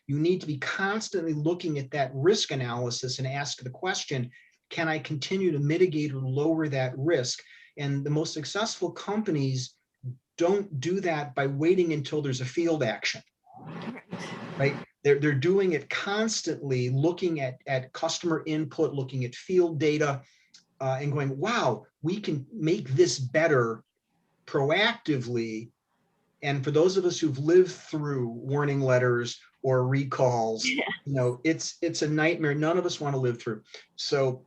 you need to be constantly looking at that risk analysis and ask the question, can I continue to mitigate or lower that risk? And the most successful companies don't do that by waiting until there's a field action. right? They're doing it constantly, looking at customer input, looking at field data, and going, wow, we can make this better proactively. And for those of us who've lived through warning letters or recalls, Yeah. It's a nightmare none of us want to live through. So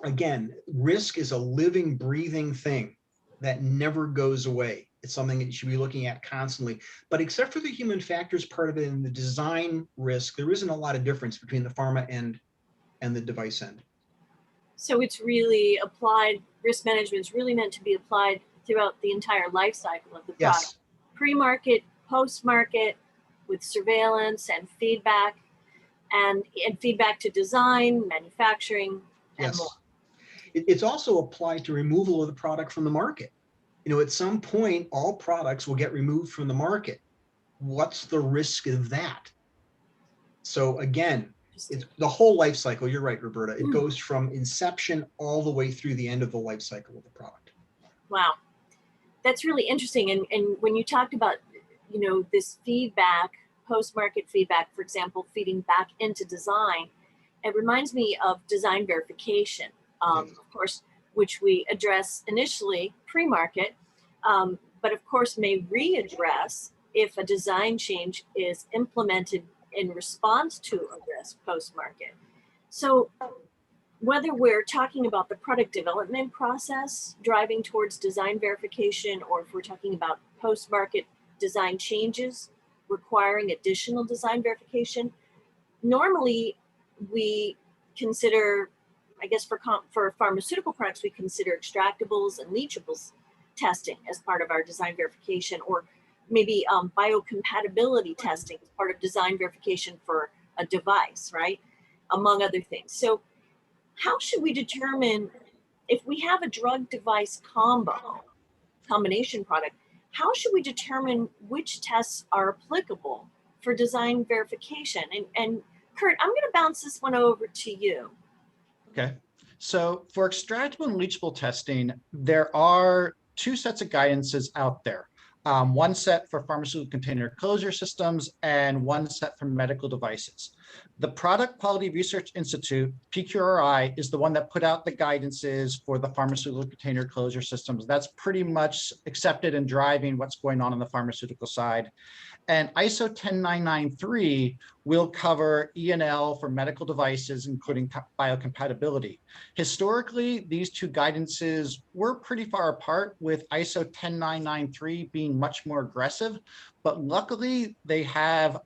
again, risk is a living, breathing thing that never goes away. It's something that you should be looking at constantly. But except for the human factors part of it and the design risk, there isn't a lot of difference between the pharma end and the device end. So it's really applied, risk management is really meant to be applied throughout the entire life cycle of the product. Yes. Pre-market, post-market, with surveillance and feedback, and feedback to design, manufacturing, and more. It's also applied to removal of the product from the market. At some point, all products will get removed from the market. What's the risk of that? So again, it's the whole life cycle. You're right, Roberta. It goes from inception all the way through the end of the life cycle of the product. Wow. That's really interesting. And when you talked about, this feedback, post-market feedback, for example, feeding back into design, it reminds me of design verification, of course, which we address initially pre-market, but of course may readdress if a design change is implemented in response to a risk post-market. So whether we're talking about the product development process driving towards design verification, or if we're talking about post-market design changes requiring additional design verification, normally we consider, I guess for pharmaceutical products, we consider extractables and leachables testing as part of our design verification, or maybe biocompatibility testing as part of design verification for a device, right? Among other things. So how should we determine if we have a drug device combination product, how should we determine which tests are applicable for design verification? And Kurt, I'm going to bounce this one over to you. Okay. So for extractable and leachable testing, there are two sets of guidances out there. One set for pharmaceutical container closure systems and one set for medical devices. The Product Quality Research Institute, PQRI, is the one that put out the guidances for the pharmaceutical container closure systems. That's pretty much accepted and driving what's going on the pharmaceutical side. And ISO 10993 will cover E&L for medical devices, including biocompatibility. Historically, these two guidances were pretty far apart, with ISO 10993 being much more aggressive, but luckily they have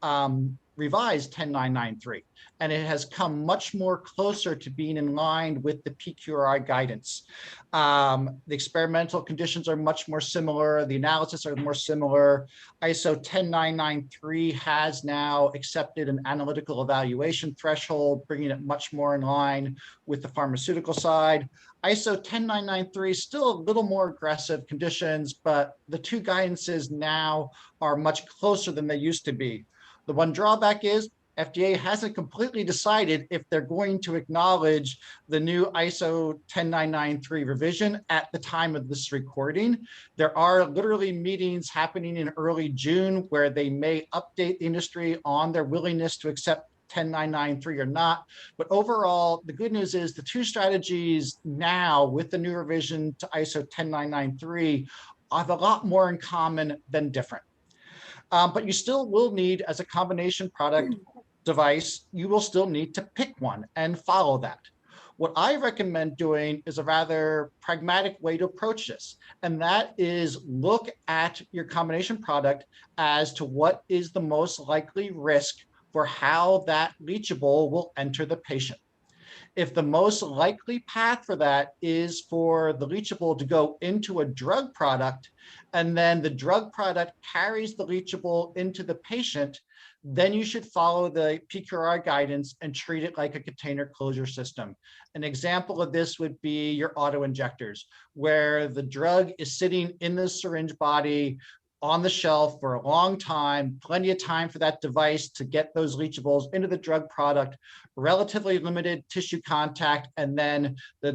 revised 10993, and it has come much more closer to being in line with the PQRI guidance. The experimental conditions are much more similar. The analysis are more similar. ISO 10993 has now accepted an analytical evaluation threshold, bringing it much more in line with the pharmaceutical side. ISO 10993 is still a little more aggressive conditions, but the two guidances now are much closer than they used to be. The one drawback is FDA hasn't completely decided if they're going to acknowledge the new ISO 10993 revision at the time of this recording. There are literally meetings happening in early June where they may update the industry on their willingness to accept 10993 or not. But overall, the good news is the two strategies now with the new revision to ISO 10993 have a lot more in common than different. But you still will need, as a combination product device, you will still need to pick one and follow that. What I recommend doing is a rather pragmatic way to approach this, and that is look at your combination product as to what is the most likely risk for how that leachable will enter the patient. If the most likely path for that is for the leachable to go into a drug product, and then the drug product carries the leachable into the patient, then you should follow the PQRI guidance and treat it like a container closure system. An example of this would be your auto injectors, where the drug is sitting in the syringe body on the shelf for a long time, plenty of time for that device to get those leachables into the drug product, relatively limited tissue contact, and then the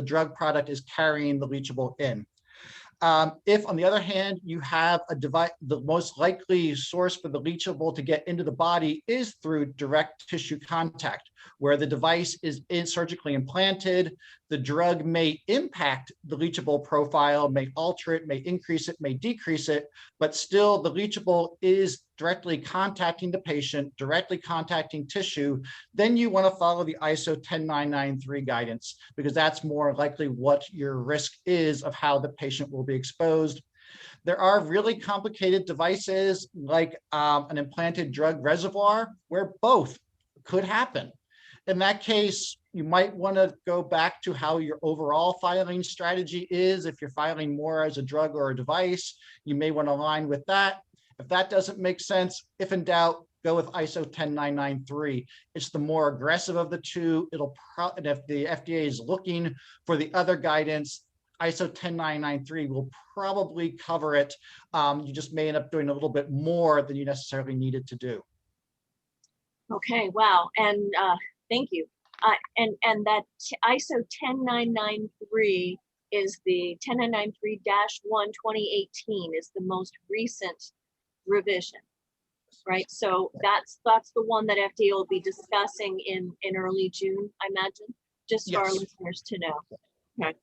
drug product is carrying the leachable in. If, on the other hand, you have a device, the most likely source for the leachable to get into the body is through direct tissue contact, where the device is surgically implanted. The drug may impact the leachable profile, may alter it, may increase it, may decrease it, but still the leachable is directly contacting the patient, directly contacting tissue. Then you want to follow the ISO 10993 guidance, because that's more likely what your risk is of how the patient will be exposed. There are really complicated devices like an implanted drug reservoir where both could happen. In that case, you might want to go back to how your overall filing strategy is. If you're filing more as a drug or a device, you may want to align with that. If that doesn't make sense, if in doubt, go with ISO 10993. It's the more aggressive of the two. And if the FDA is looking for the other guidance, ISO 10993 will probably cover it. You just may end up doing a little bit more than you necessarily needed to do. Okay, wow, and thank you. And that ISO 10993 is the 10993-1 2018 is the most recent revision, right? So that's the one that FDA will be discussing in early June, I imagine, just for our listeners to know. Okay.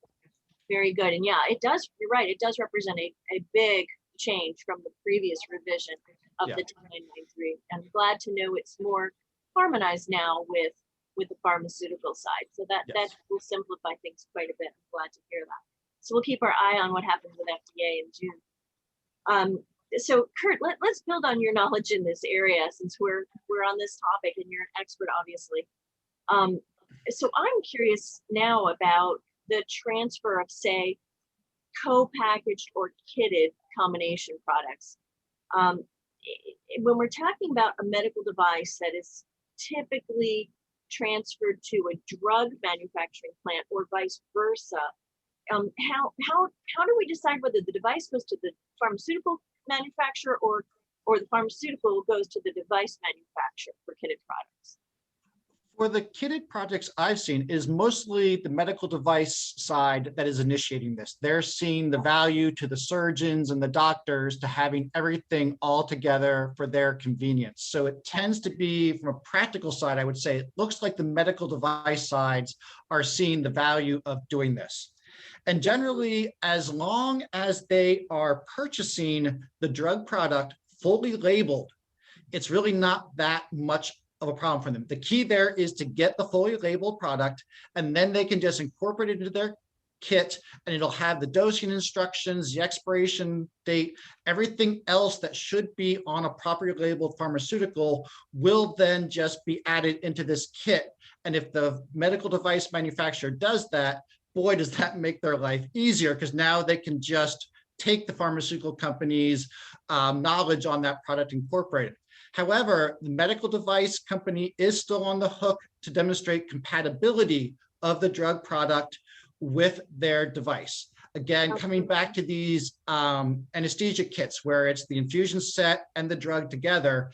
Very good. And yeah, it does, you're right, it does represent a big change from the previous revision of the 10993. I'm glad to know it's more harmonized now with the pharmaceutical side. So that will simplify things quite a bit. I'm glad to hear that. So we'll keep our eye on what happens with FDA in June. So Kurt, let's build on your knowledge in this area, since we're on this topic and you're an expert, obviously. So I'm curious now about the transfer of, say, co-packaged or kitted combination products. When we're talking about a medical device that is typically transferred to a drug manufacturing plant or vice versa, how do we decide whether the device goes to the pharmaceutical manufacturer or the pharmaceutical goes to the device manufacturer for kitted products? For the kitted projects I've seen is mostly the medical device side that is initiating this. They're seeing the value to the surgeons and the doctors to having everything all together for their convenience. So it tends to be, from a practical side, I would say it looks like the medical device sides are seeing the value of doing this. And generally, as long as they are purchasing the drug product fully labeled, it's really not that much of a problem for them. The key there is to get the fully labeled product, and then they can just incorporate it into their kit, and it'll have the dosing instructions, the expiration date, everything else that should be on a properly labeled pharmaceutical will then just be added into this kit. And if the medical device manufacturer does that, boy, does that make their life easier, because now they can just take the pharmaceutical company's knowledge on that product, incorporate it. However, the medical device company is still on the hook to demonstrate compatibility of the drug product with their device. Again, coming back to these anesthesia kits where it's the infusion set and the drug together,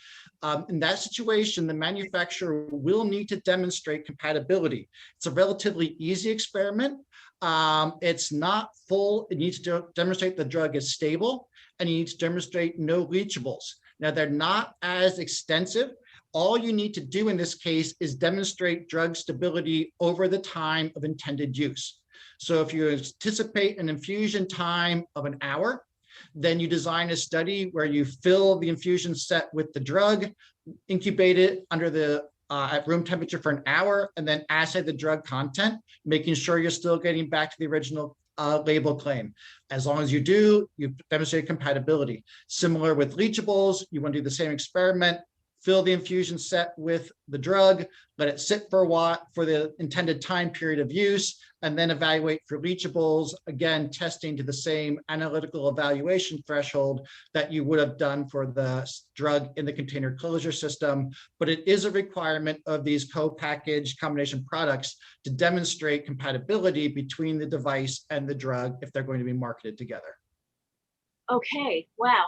in that situation, the manufacturer will need to demonstrate compatibility. It's a relatively easy experiment. It's not full. It needs to demonstrate the drug is stable, and it needs to demonstrate no leachables. Now, they're not as extensive. All you need to do in this case is demonstrate drug stability over the time of intended use. So if you anticipate an infusion time of an hour, then you design a study where you fill the infusion set with the drug, incubate it under the at room temperature for an hour, and then assay the drug content, making sure you're still getting back to the original label claim. As long as you do, you demonstrate compatibility. Similar with leachables, you want to do the same experiment, fill the infusion set with the drug, let it sit for a while for the intended time period of use, and then evaluate for leachables, again, testing to the same analytical evaluation threshold that you would have done for the drug in the container closure system. But it is a requirement of these co-packaged combination products to demonstrate compatibility between the device and the drug if they're going to be marketed together. Okay, wow.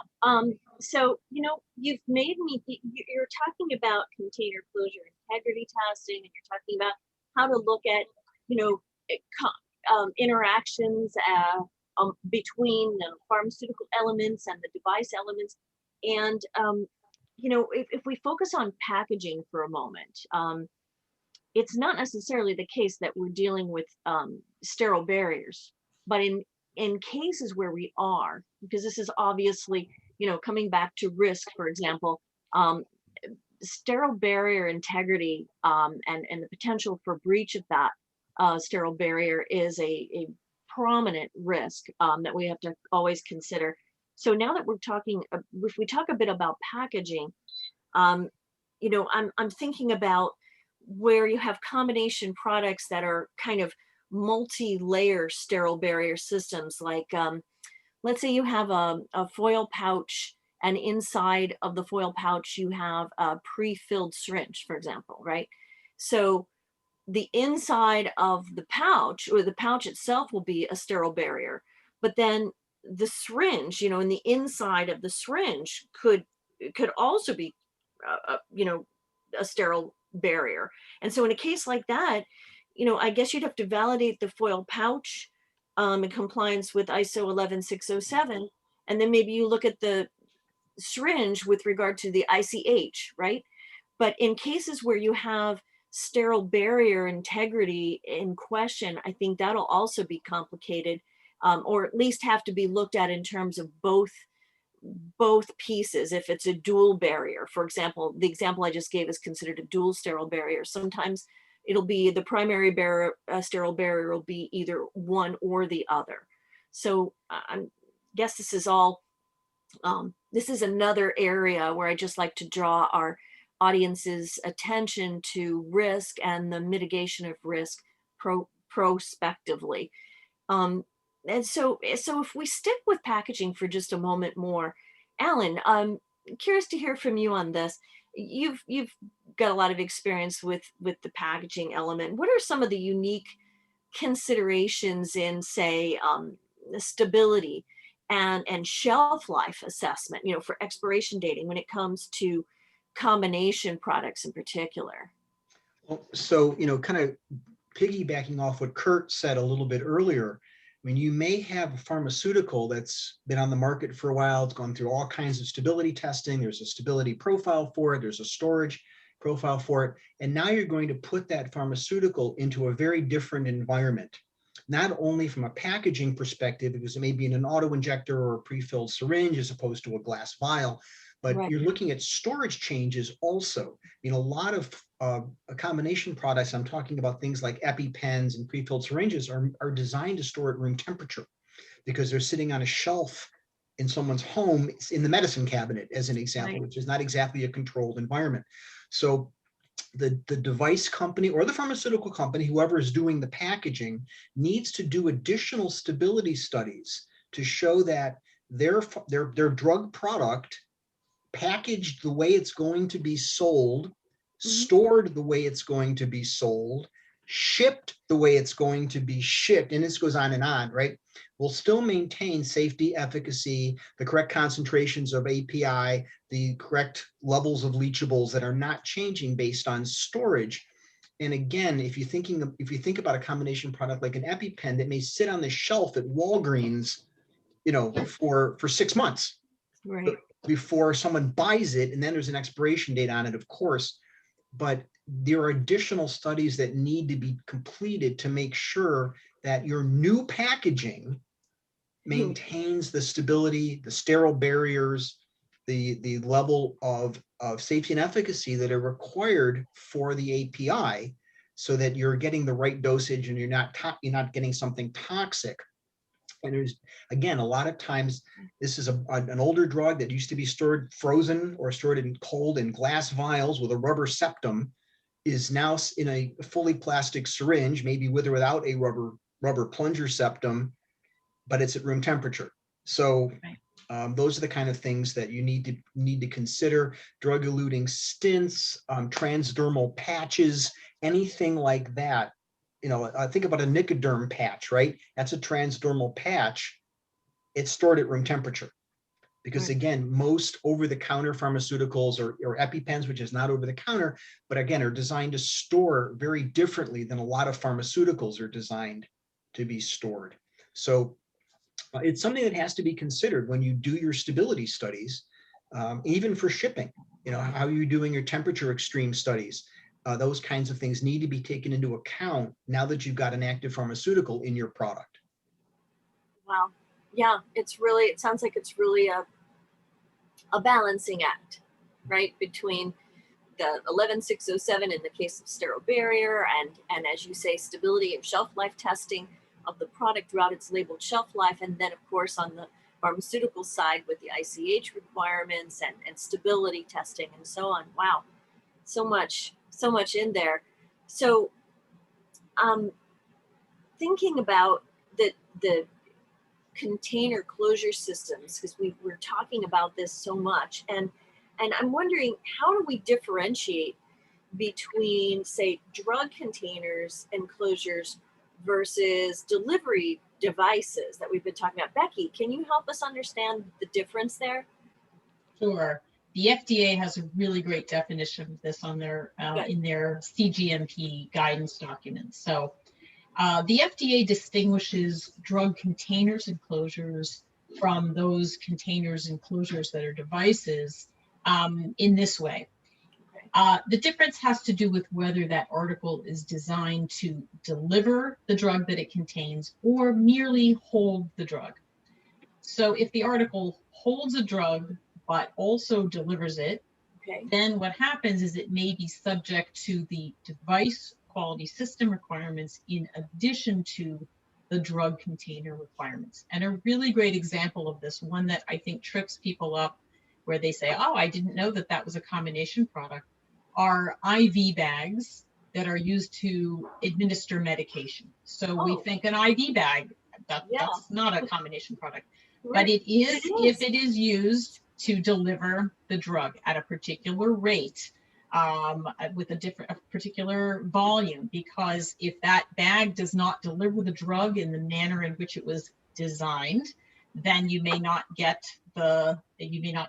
So, you've made me, you're talking about container closure integrity testing, and you're talking about how to look at, interactions between the pharmaceutical elements and the device elements. And, you know, if we focus on packaging for a moment, it's not necessarily the case that we're dealing with sterile barriers, but in cases where we are, because this is obviously, you know, coming back to risk, for example, sterile barrier integrity and the potential for breach of that sterile barrier is a prominent risk that we have to always consider. So now that we're talking, if we talk a bit about packaging, you know, I'm thinking about where you have combination products that are kind of multi-layer sterile barrier systems, like let's say you have a foil pouch, and inside of the foil pouch you have a pre-filled syringe, for example, right? So the inside of the pouch, or the pouch itself, will be a sterile barrier, but then the syringe, you know, in the inside of the syringe could also be you know, a sterile barrier. And so in a case like that, you know, I guess you'd have to validate the foil pouch in compliance with ISO 11607, and then maybe you look at the syringe with regard to the ICH, right? But in cases where you have sterile barrier integrity in question, I think that'll also be complicated, or at least have to be looked at in terms of both pieces. If it's a dual barrier, for example, the example I just gave is considered a dual sterile barrier. Sometimes it'll be the primary barrier, sterile barrier will be either one or the other. So I guess this is all, this is another area where I just like to draw our audience's attention to risk and the mitigation of risk prospectively. And so if we stick with packaging for just a moment more, Alan, I'm curious to hear from you on this. You've got a lot of experience with the packaging element. What are some of the unique considerations in, say, stability and shelf life assessment, you know, for expiration dating when it comes to combination products in particular? Well, so, you know, kind of piggybacking off what Kurt said a little bit earlier, I mean, you may have a pharmaceutical that's been on the market for a while. It's gone through all kinds of stability testing. There's a stability profile for it. There's a storage profile for it. And now you're going to put that pharmaceutical into a very different environment, not only from a packaging perspective, because it may be in an auto injector or a pre-filled syringe as opposed to a glass vial, but Right. You're looking at storage changes also. You know, a lot of combination products, I'm talking about things like EpiPens and pre-filled syringes are designed to store at room temperature because they're sitting on a shelf in someone's home, in the medicine cabinet, as an example, Right. which is not exactly a controlled environment. So the device company or the pharmaceutical company, whoever is doing the packaging, needs to do additional stability studies to show that their drug product packaged the way it's going to be sold, stored the way it's going to be sold, shipped the way it's going to be shipped, and this goes on, right? Will still maintain safety, efficacy, the correct concentrations of API, the correct levels of leachables that are not changing based on storage. And again, if you think about a combination product like an EpiPen that may sit on the shelf at Walgreens, you know, for 6 months, Right. before someone buys it, and then there's an expiration date on it, of course, but there are additional studies that need to be completed to make sure that your new packaging maintains the stability, the sterile barriers, the level of safety and efficacy that are required for the API, so that you're getting the right dosage and you're not getting something toxic. And there's, again, a lot of times, this is an older drug that used to be stored frozen or stored in cold in glass vials with a rubber septum, is now in a fully plastic syringe, maybe with or without a rubber plunger septum, but it's at room temperature. So those are the kind of things that you need to consider. Drug-eluting stents, transdermal patches, anything like that. You know, think about a Nicoderm patch, right? That's a transdermal patch. It's stored at room temperature because, again, most over-the-counter pharmaceuticals or EpiPens, which is not over-the-counter, but again, are designed to store very differently than a lot of pharmaceuticals are designed to be stored. So It's something that has to be considered when you do your stability studies, even for shipping. You know, how you're doing your temperature extreme studies. Those kinds of things need to be taken into account now that you've got an active pharmaceutical in your product. Wow. Yeah, it sounds like it's really a balancing act, right? Between the 11607 in the case of sterile barrier and as you say, stability and shelf life testing of the product throughout its labeled shelf life. And then of course on the pharmaceutical side with the ICH requirements and stability testing and so on. Wow. So much in there. So thinking about the container closure systems, because we were talking about this so much, and I'm wondering, how do we differentiate between, say, drug containers and closures versus delivery devices that we've been talking about? Becky, can you help us understand the difference there? Sure. The FDA has a really great definition of this on their in their CGMP guidance documents. So the FDA distinguishes drug containers and closures from those containers and closures that are devices in this way. The difference has to do with whether that article is designed to deliver the drug that it contains or merely hold the drug. So if the article holds a drug but also delivers it, then what happens is it may be subject to the device quality system requirements in addition to the drug container requirements. And a really great example of this, one that I think trips people up, where they say, oh, I didn't know that that was a combination product, are IV bags that are used to administer medication. So we think an IV bag, that's not a combination product, but it is if it is used to deliver the drug at a particular rate with a particular volume, because if that bag does not deliver the drug in the manner in which it was designed, then you may not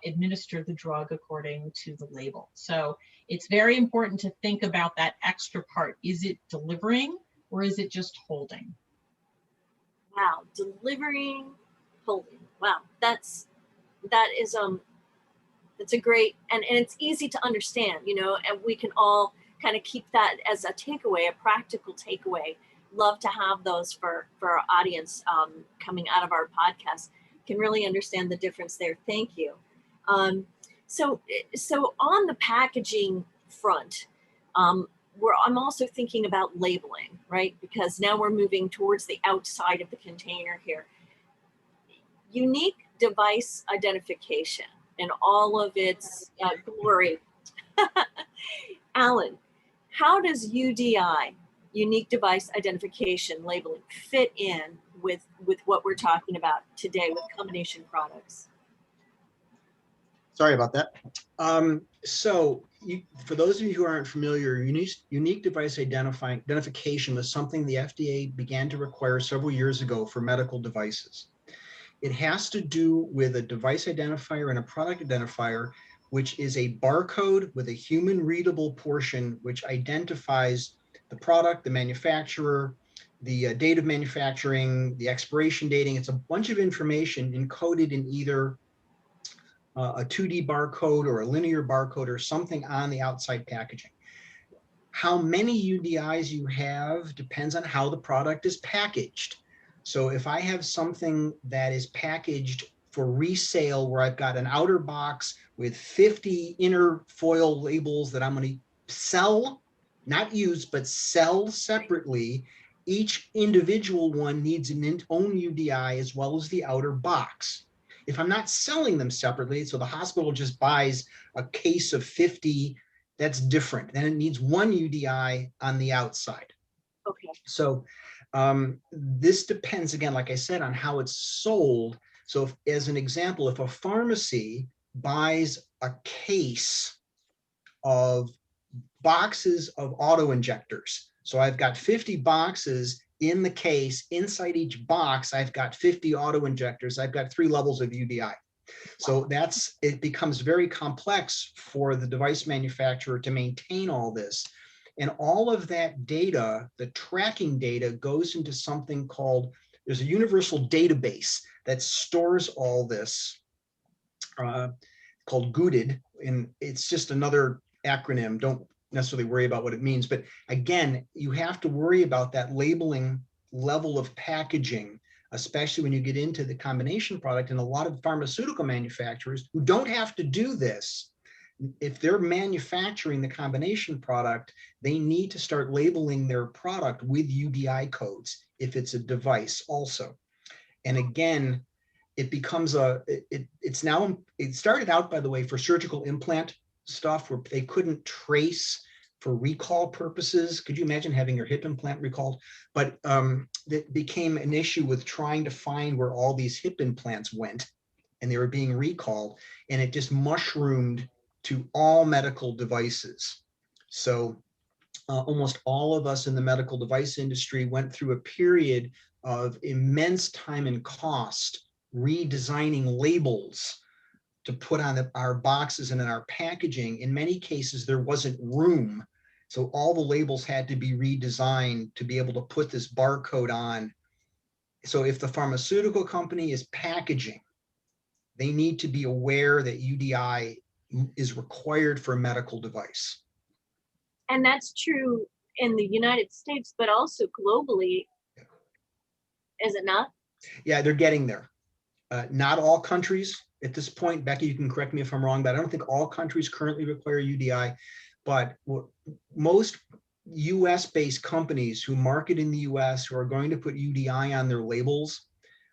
administer the drug according to the label. So it's very important to think about that extra part. Is it delivering or is it just holding? Wow, delivering, holding. Wow, that's a great, and it's easy to understand, you know, and we can all kind of keep that as a takeaway, a practical takeaway. Love to have those for our audience coming out of our podcast. Can really understand the difference there. Thank you. So on the packaging front, I'm also thinking about labeling, right? Because now we're moving towards the outside of the container here. Unique device identification and all of its glory. Alan, how does UDI, unique device identification labeling, fit in with what we're talking about today with combination products? Sorry about that. For those of you who aren't familiar, unique device identification was something the FDA began to require several years ago for medical devices. It has to do with a device identifier and a product identifier, which is a barcode with a human readable portion, which identifies the product, the manufacturer, the date of manufacturing, the expiration dating. It's a bunch of information encoded in either a 2D barcode or a linear barcode or something on the outside packaging. How many UDIs you have depends on how the product is packaged. So if I have something that is packaged for resale where I've got an outer box with 50 inner foil labels that I'm going to sell, not use, but sell separately, each individual one needs an own UDI as well as the outer box. If I'm not selling them separately, so the hospital just buys a case of 50, that's different. Then it needs one UDI on the outside. Okay. So this depends, again, like I said, on how it's sold. So if, as an example, if a pharmacy buys a case of boxes of auto injectors, so I've got 50 boxes in the case, inside each box, I've got 50 auto injectors, I've got 3 levels of UDI. So it becomes very complex for the device manufacturer to maintain all this. And all of that data, the tracking data, goes into something called there's a universal database that stores all this called GOODed, and it's just another acronym. Don't necessarily worry about what it means, but again, you have to worry about that labeling level of packaging, especially when you get into the combination product. And a lot of pharmaceutical manufacturers who don't have to do this, if they're manufacturing the combination product, they need to start labeling their product with UDI codes if it's a device also. And again, it becomes it started out, by the way, for surgical implant stuff where they couldn't trace for recall purposes. Could you imagine having your hip implant recalled? But it became an issue with trying to find where all these hip implants went, and they were being recalled, and it just mushroomed to all medical devices. So almost all of us in the medical device industry went through a period of immense time and cost redesigning labels to put on our boxes and in our packaging. In many cases, there wasn't room. So all the labels had to be redesigned to be able to put this barcode on. So if the pharmaceutical company is packaging, they need to be aware that UDI is required for a medical device. And that's true in the United States, but also globally, is it not? Yeah, they're getting there. Not all countries at this point. Becky, you can correct me if I'm wrong, but I don't think all countries currently require UDI. But most US-based companies who market in the US, who are going to put UDI on their labels,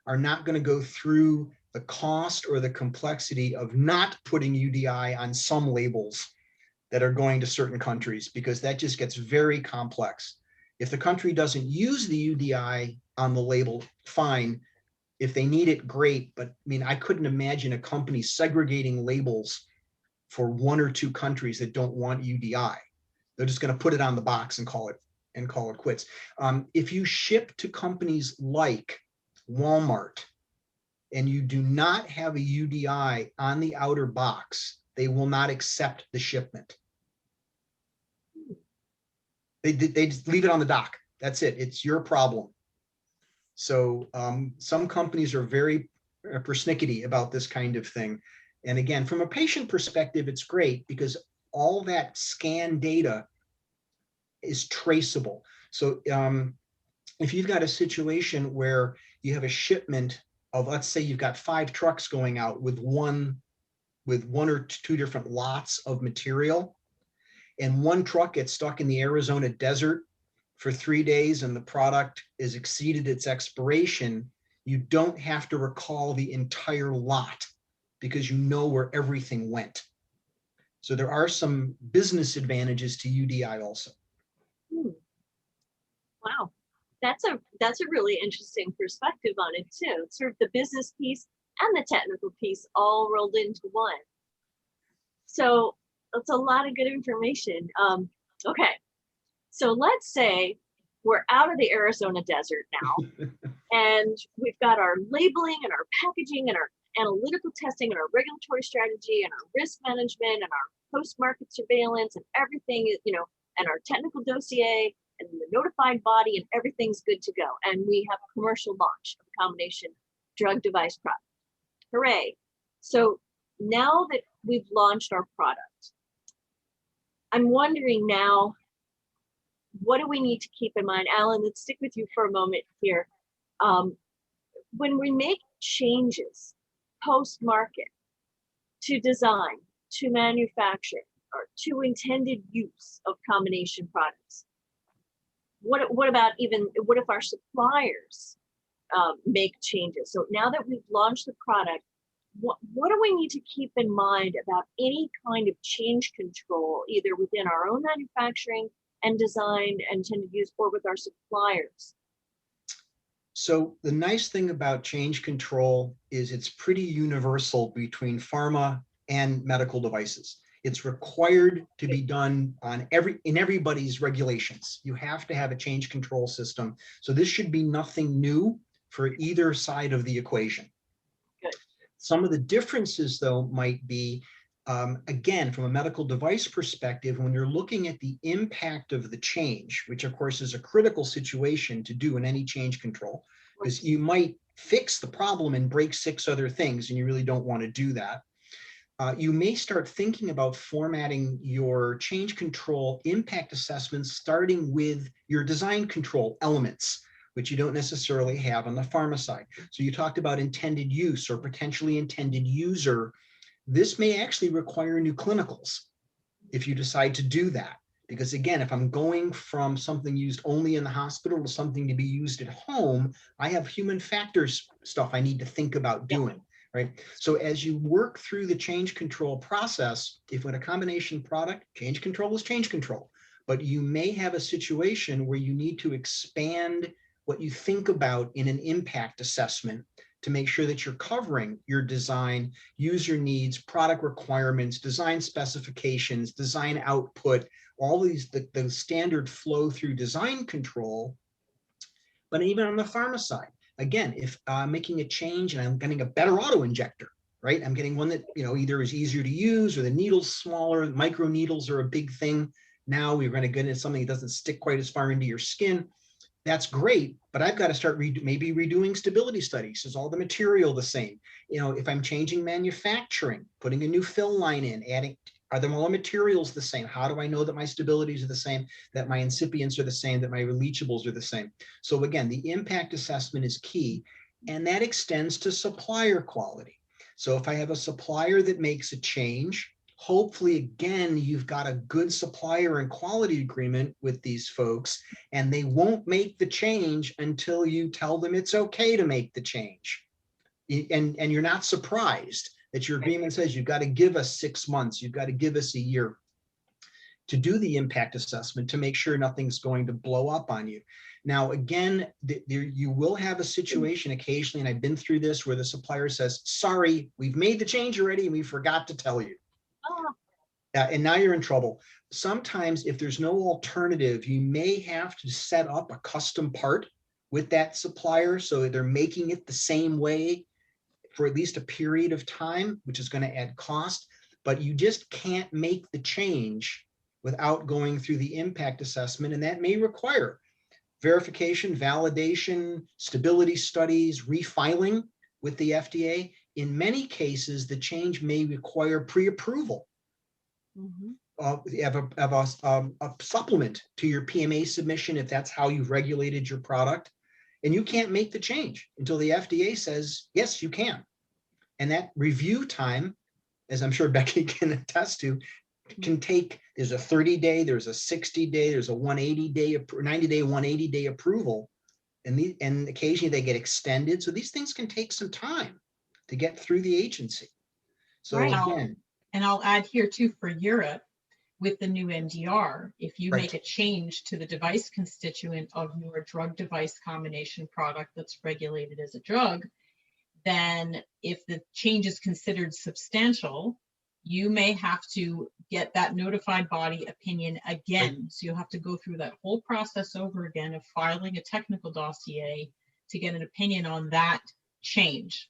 are not going to go through the cost or the complexity of not putting UDI on some labels that are going to certain countries, because that just gets very complex. If the country doesn't use the UDI on the label, fine. If they need it, great. But I mean, I couldn't imagine a company segregating labels for one or two countries that don't want UDI. They're just going to put it on the box and call it quits. If you ship to companies like Walmart and you do not have a UDI on the outer box, they will not accept the shipment. They just leave it on the dock. That's it. It's your problem. So some companies are very persnickety about this kind of thing. And again, from a patient perspective, it's great because all that scan data is traceable. So if you've got a situation where you have a shipment of, let's say you've got 5 trucks going out with one or two different lots of material, and one truck gets stuck in the Arizona desert for 3 days and the product is exceeded its expiration, you don't have to recall the entire lot because you know where everything went. So there are some business advantages to UDI also. Wow, that's a really interesting perspective on it too. It's sort of the business piece and the technical piece all rolled into one. So that's a lot of good information. Okay, so let's say we're out of the Arizona desert now, and we've got our labeling and our packaging and our analytical testing and our regulatory strategy and our risk management and our post-market surveillance and everything, and our technical dossier and the notified body, and everything's good to go. And we have a commercial launch of a combination drug device product. Hooray. So now that we've launched our product, I'm wondering now, what do we need to keep in mind? Alan, let's stick with you for a moment here. When we make changes post-market to design, to manufacture, or to intended use of combination products, what about what if our suppliers make changes? So now that we've launched the product, what do we need to keep in mind about any kind of change control, either within our own manufacturing and design and intended use, or with our suppliers? So the nice thing about change control is it's pretty universal between pharma and medical devices. It's required to be done in everybody's regulations. You have to have a change control system. So this should be nothing new for either side of the equation. Good. Some of the differences, though, might be, again, from a medical device perspective, when you're looking at the impact of the change, which of course is a critical situation to do in any change control, because you might fix the problem and break 6 other things, and you really don't want to do that. You may start thinking about formatting your change control impact assessments, starting with your design control elements, which you don't necessarily have on the pharma side. So you talked about intended use or potentially intended user. This may actually require new clinicals if you decide to do that. Because again, if I'm going from something used only in the hospital to something to be used at home, I have human factors stuff I need to think about doing. Right. So as you work through the change control process, if with a combination product, change control is change control, but you may have a situation where you need to expand what you think about in an impact assessment to make sure that you're covering your design, user needs, product requirements, design specifications, design output, all these, the standard flow through design control. But even on the pharma side, again, if I'm making a change and I'm getting a better auto injector, right? I'm getting one that, either is easier to use or the needle's smaller. Micro needles are a big thing. Now we're going to get into something that doesn't stick quite as far into your skin. That's great, but I've got to start maybe redoing stability studies. Is all the material the same? If I'm changing manufacturing, putting a new fill line in, are them all the materials the same? How do I know that my stabilities are the same, that my excipients are the same, that my leachables are the same? So again, the impact assessment is key, and that extends to supplier quality. So if I have a supplier that makes a change, hopefully, again, you've got a good supplier and quality agreement with these folks, and they won't make the change until you tell them it's okay to make the change. And you're not surprised that your agreement says you've got to give us 6 months, you've got to give us a year to do the impact assessment to make sure nothing's going to blow up on you. Now, again, you will have a situation occasionally, and I've been through this, where the supplier says, sorry, we've made the change already and we forgot to tell you. And now you're in trouble. Sometimes if there's no alternative, you may have to set up a custom part with that supplier so they're making it the same way for at least a period of time, which is going to add cost, but you just can't make the change without going through the impact assessment. And that may require verification, validation, stability studies, refiling with the FDA. In many cases, the change may require pre-approval. Have a supplement to your PMA submission if that's how you've regulated your product. And you can't make the change until the FDA says, yes, you can. And that review time, as I'm sure Becky can attest to, can take, there's a 30-day, there's a 60-day, there's a 180-day, 90-day, 180-day approval. And occasionally they get extended. So these things can take some time to get through the agency. So again. And I'll add here too, for Europe, with the new MDR, if you make a change to the device constituent of your drug device combination product that's regulated as a drug, then if the change is considered substantial, you may have to get that notified body opinion again. So you'll have to go through that whole process over again of filing a technical dossier to get an opinion on that change.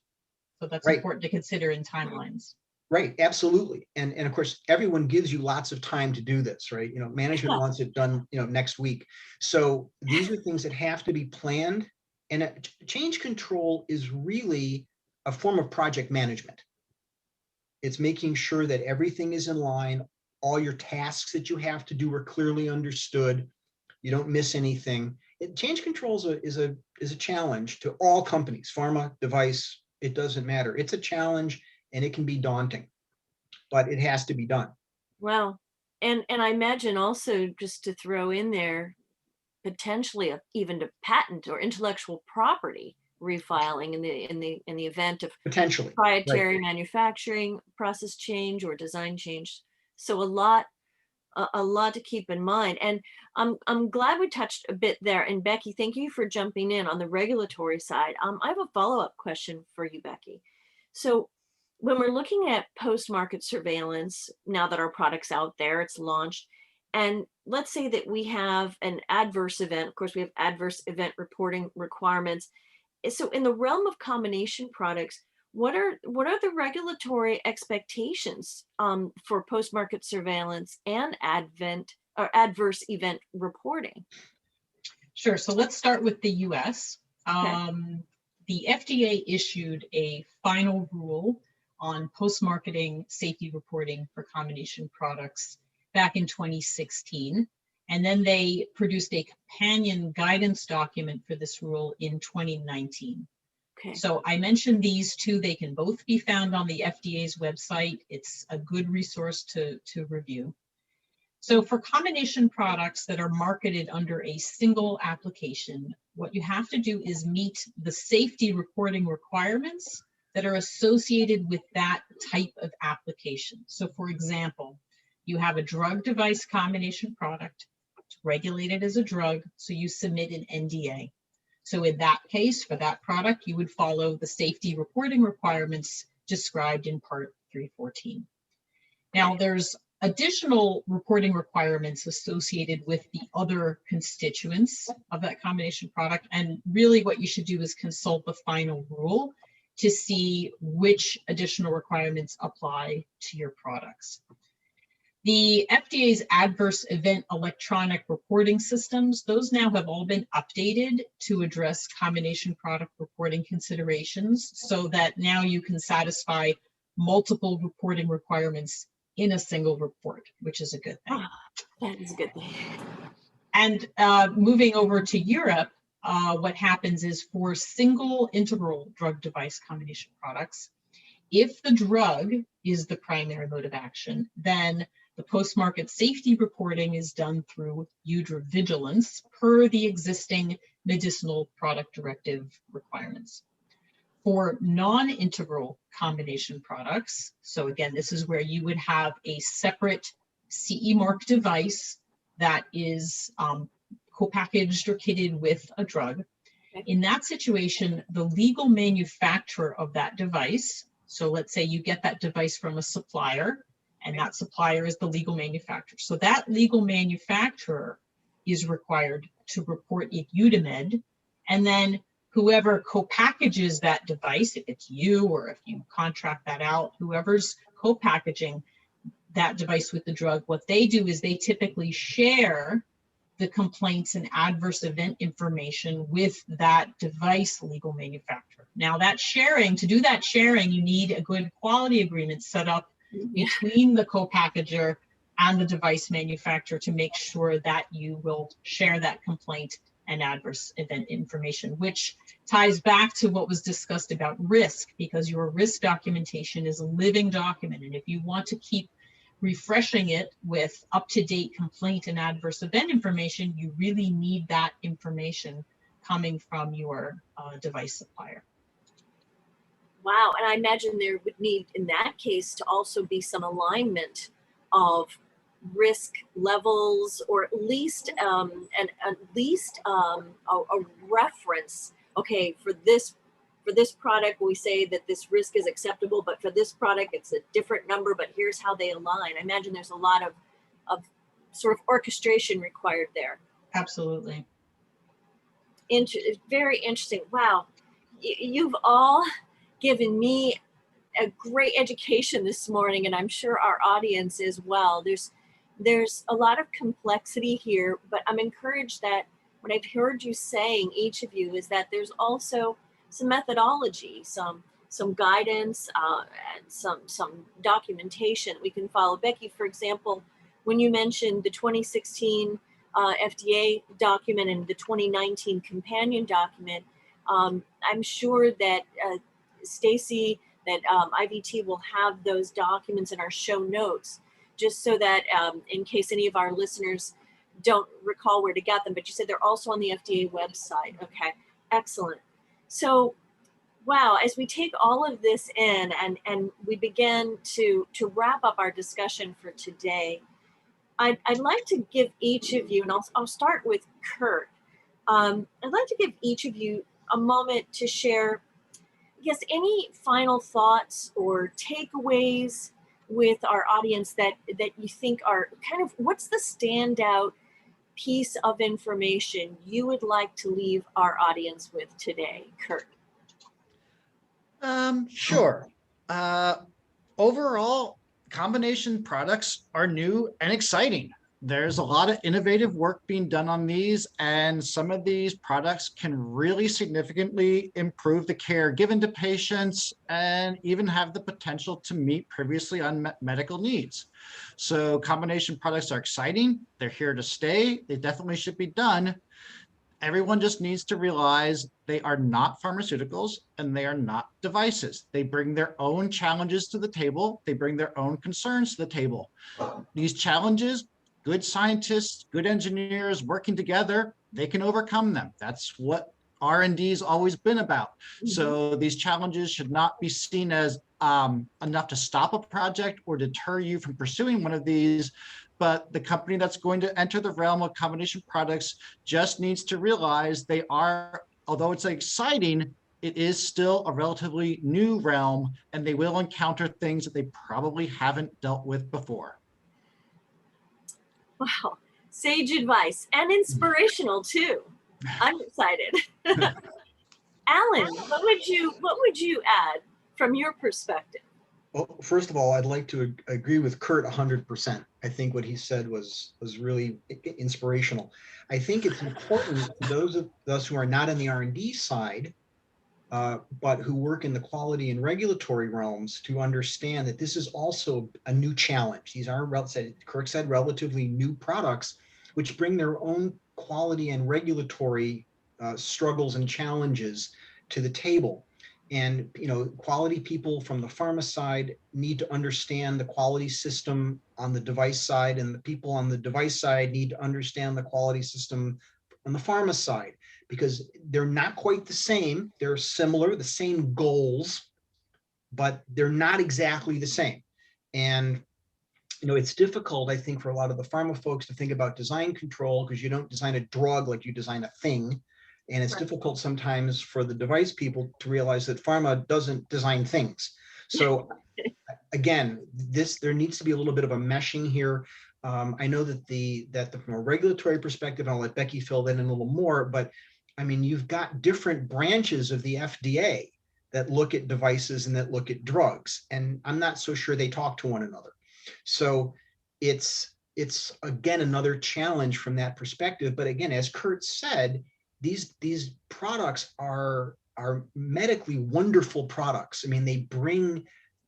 So that's important to consider in timelines. Right, absolutely. And of course, everyone gives you lots of time to do this, right? Management wants it done, next week. So these are things that have to be planned. And change control is really a form of project management. It's making sure that everything is in line. All your tasks that you have to do are clearly understood. You don't miss anything. Change control is a challenge to all companies, pharma, device, it doesn't matter. It's a challenge. And it can be daunting, but it has to be done. Well, and I imagine also, just to throw in there, potentially even to patent or intellectual property refiling in the event of potentially proprietary manufacturing process change or design change. So a lot to keep in mind. And I'm glad we touched a bit there. And Becky, thank you for jumping in on the regulatory side. I have a follow-up question for you, Becky. So when we're looking at post-market surveillance, now that our product's out there, it's launched, and let's say that we have an adverse event, of course, we have adverse event reporting requirements. So in the realm of combination products, what are the regulatory expectations for post-market surveillance and adverse event reporting? Sure. So let's start with the US. The FDA issued a final rule on post-marketing safety reporting for combination products back in 2016. And then they produced a companion guidance document for this rule in 2019. Okay. So I mentioned these two. They can both be found on the FDA's website. It's a good resource to review. So for combination products that are marketed under a single application, what you have to do is meet the safety reporting requirements that are associated with that type of application. So for example, you have a drug device combination product, it's regulated as a drug, so you submit an NDA. So in that case, for that product, you would follow the safety reporting requirements described in Part 314. Now, there's additional reporting requirements associated with the other constituents of that combination product. And really what you should do is consult the final rule to see which additional requirements apply to your products. The FDA's adverse event electronic reporting systems, those now have all been updated to address combination product reporting considerations so that now you can satisfy multiple reporting requirements in a single report, which is a good thing. That is a good thing. And moving over to Europe, what happens is for single integral drug device combination products, if the drug is the primary mode of action, then the post-market safety reporting is done through EudraVigilance per the existing medicinal product directive requirements. For non-integral combination products, so again, this is where you would have a separate CE mark device that is co-packaged or kitted with a drug. In that situation, the legal manufacturer of that device, so let's say you get that device from a supplier, and that supplier is the legal manufacturer. So that legal manufacturer is required to report it EUDAMED, and then whoever co-packages that device, if it's you or if you contract that out, whoever's co-packaging that device with the drug, what they do is they typically share the complaints and adverse event information with that device legal manufacturer. Now that sharing, to do that sharing, you need a good quality agreement set up between the co-packager and the device manufacturer to make sure that you will share that complaint and adverse event information, which ties back to what was discussed about risk, because your risk documentation is a living document. And if you want to keep refreshing it with up-to-date complaint and adverse event information, you really need that information coming from your device supplier. Wow, and I imagine there would need, in that case, to also be some alignment of risk levels, or at least a reference. Okay, for this product, we say that this risk is acceptable, but for this product, it's a different number. But here's how they align. I imagine there's a lot of sort of orchestration required there. Absolutely. Very interesting. Wow, you've all given me a great education this morning, and I'm sure our audience as well. There's a lot of complexity here, but I'm encouraged that what I've heard you saying, each of you, is that there's also some methodology, some guidance, and some documentation we can follow. Becky, for example, when you mentioned the 2016 FDA document and the 2019 companion document, I'm sure that Stacey, that IVT will have those documents in our show notes, just so that in case any of our listeners don't recall where to get them, but you said they're also on the FDA website. Okay, excellent. So, wow, as we take all of this in and we begin to wrap up our discussion for today, I'd like to give each of you, and I'll start with Kurt. I'd like to give each of you a moment to share, yes, any final thoughts or takeaways with our audience that you think are kind of, what's the standout piece of information you would like to leave our audience with today, Kurt? Sure. Overall, combination products are new and exciting. There's a lot of innovative work being done on these, and some of these products can really significantly improve the care given to patients and even have the potential to meet previously unmet medical needs. So combination products are exciting. They're here to stay. They definitely should be done. Everyone just needs to realize they are not pharmaceuticals and they are not devices. They bring their own challenges to the table. They bring their own concerns to the table. These challenges, good scientists, good engineers working together, they can overcome them. That's what R&D has always been about. So these challenges should not be seen as enough to stop a project or deter you from pursuing one of these. But the company that's going to enter the realm of combination products just needs to realize they are, although it's exciting, it is still a relatively new realm, and they will encounter things that they probably haven't dealt with before. Wow, sage advice and inspirational too. I'm excited. Alan, what would you add from your perspective? Well, first of all, I'd like to agree with Kurt 100%. I think what he said was really inspirational. I think it's important for those of us who are not in the R&D side, but who work in the quality and regulatory realms, to understand that this is also a new challenge. These are, Kirk said, relatively new products, which bring their own quality and regulatory struggles and challenges to the table. And, you know, quality people from the pharma side need to understand the quality system on the device side, and the people on the device side need to understand the quality system on the pharma side, because they're not quite the same. They're similar, the same goals, but they're not exactly the same. And, you know, it's difficult, I think, for a lot of the pharma folks to think about design control, because you don't design a drug like you design a thing. And it's difficult sometimes for the device people to realize that pharma doesn't design things. So again, there needs to be a little bit of a meshing here. I know that from a regulatory perspective, and I'll let Becky fill that in a little more, but I mean, you've got different branches of the FDA that look at devices and that look at drugs, and I'm not so sure they talk to one another. So it's again another challenge from that perspective. But again, as Kurt said, these products are medically wonderful products. I mean, they bring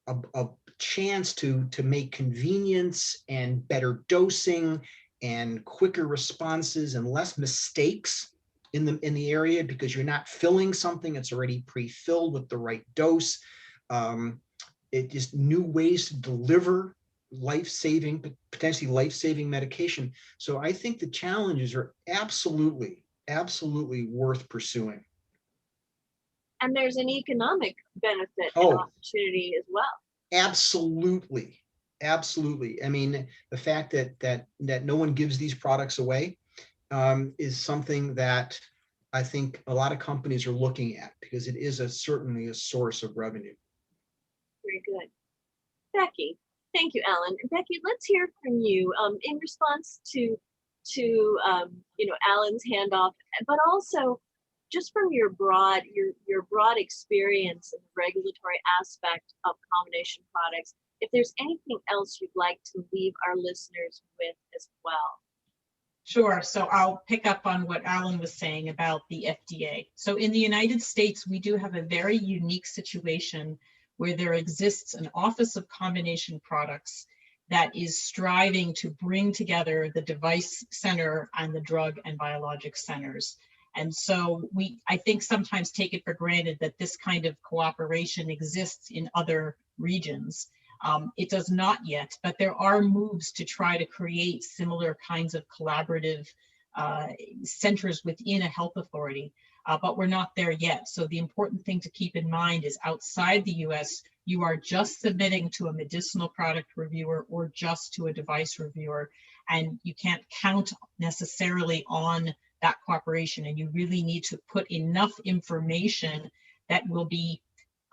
a chance to make convenience and better dosing and quicker responses and less mistakes in the area, because you're not filling something, it's already pre-filled with the right dose. It just new ways to deliver potentially life-saving medication. So I think the challenges are absolutely worth pursuing. And there's an economic benefit and opportunity as well. Absolutely. I mean, the fact that no one gives these products away is something that I think a lot of companies are looking at, because it is certainly a source of revenue. Very good. Becky, thank you, Alan. Becky, let's hear from you in response to Alan's handoff, but also just from your broad experience in the regulatory aspect of combination products, if there's anything else you'd like to leave our listeners with as well. Sure. So I'll pick up on what Alan was saying about the FDA. So in the United States, we do have a very unique situation where there exists an Office of Combination Products that is striving to bring together the device center and the drug and biologic centers. And so I think sometimes take it for granted that this kind of cooperation exists in other regions. It does not yet, but there are moves to try to create similar kinds of collaborative centers within a health authority, but we're not there yet. So the important thing to keep in mind is outside the US, you are just submitting to a medicinal product reviewer or just to a device reviewer, and you can't count necessarily on that cooperation, and you really need to put enough information that will be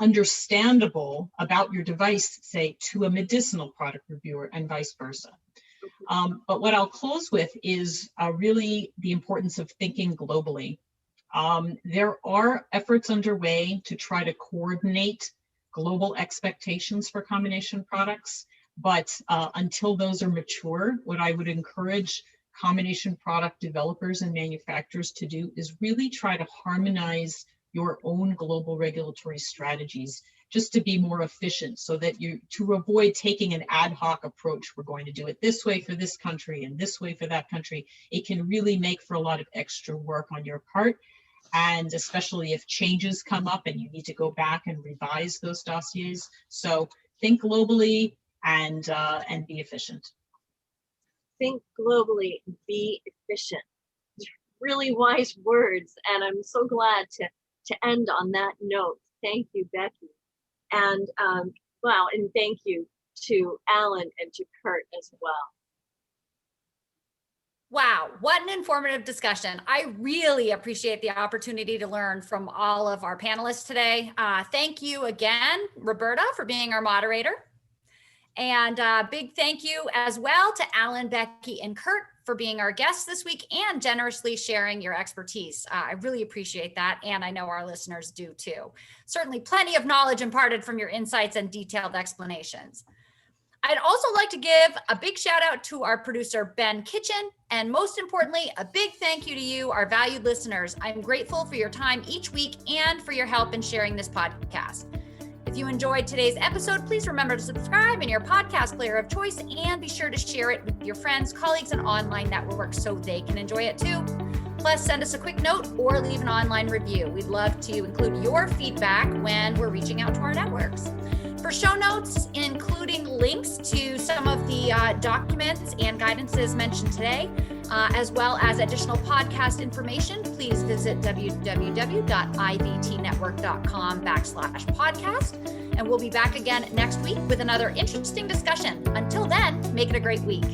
understandable about your device, say, to a medicinal product reviewer and vice versa. But what I'll close with is really the importance of thinking globally. There are efforts underway to try to coordinate global expectations for combination products. But until those are mature, what I would encourage combination product developers and manufacturers to do is really try to harmonize your own global regulatory strategies just to be more efficient, so that to avoid taking an ad hoc approach. We're going to do it this way for this country and this way for that country. It can really make for a lot of extra work on your part. And especially if changes come up and you need to go back and revise those dossiers. So think globally and be efficient. Think globally, be efficient. Really wise words. And I'm so glad to end on that note. Thank you, Becky. And wow, and thank you to Alan and to Kurt as well. Wow, what an informative discussion. I really appreciate the opportunity to learn from all of our panelists today. Thank you again, Roberta, for being our moderator. And big thank you as well to Alan, Becky, and Kurt for being our guests this week and generously sharing your expertise. I really appreciate that, and I know our listeners do too. Certainly plenty of knowledge imparted from your insights and detailed explanations. I'd also like to give a big shout out to our producer, Ben Kitchen, and most importantly, a big thank you to you, our valued listeners. I'm grateful for your time each week and for your help in sharing this podcast. If you enjoyed today's episode, please remember to subscribe in your podcast player of choice and be sure to share it with your friends, colleagues, and online networks so they can enjoy it too. Plus, send us a quick note or leave an online review. We'd love to include your feedback when we're reaching out to our networks. For show notes, including links to some of the documents and guidances mentioned today, as well as additional podcast information, please visit www.ivtnetwork.com/podcast. And we'll be back again next week with another interesting discussion. Until then, make it a great week.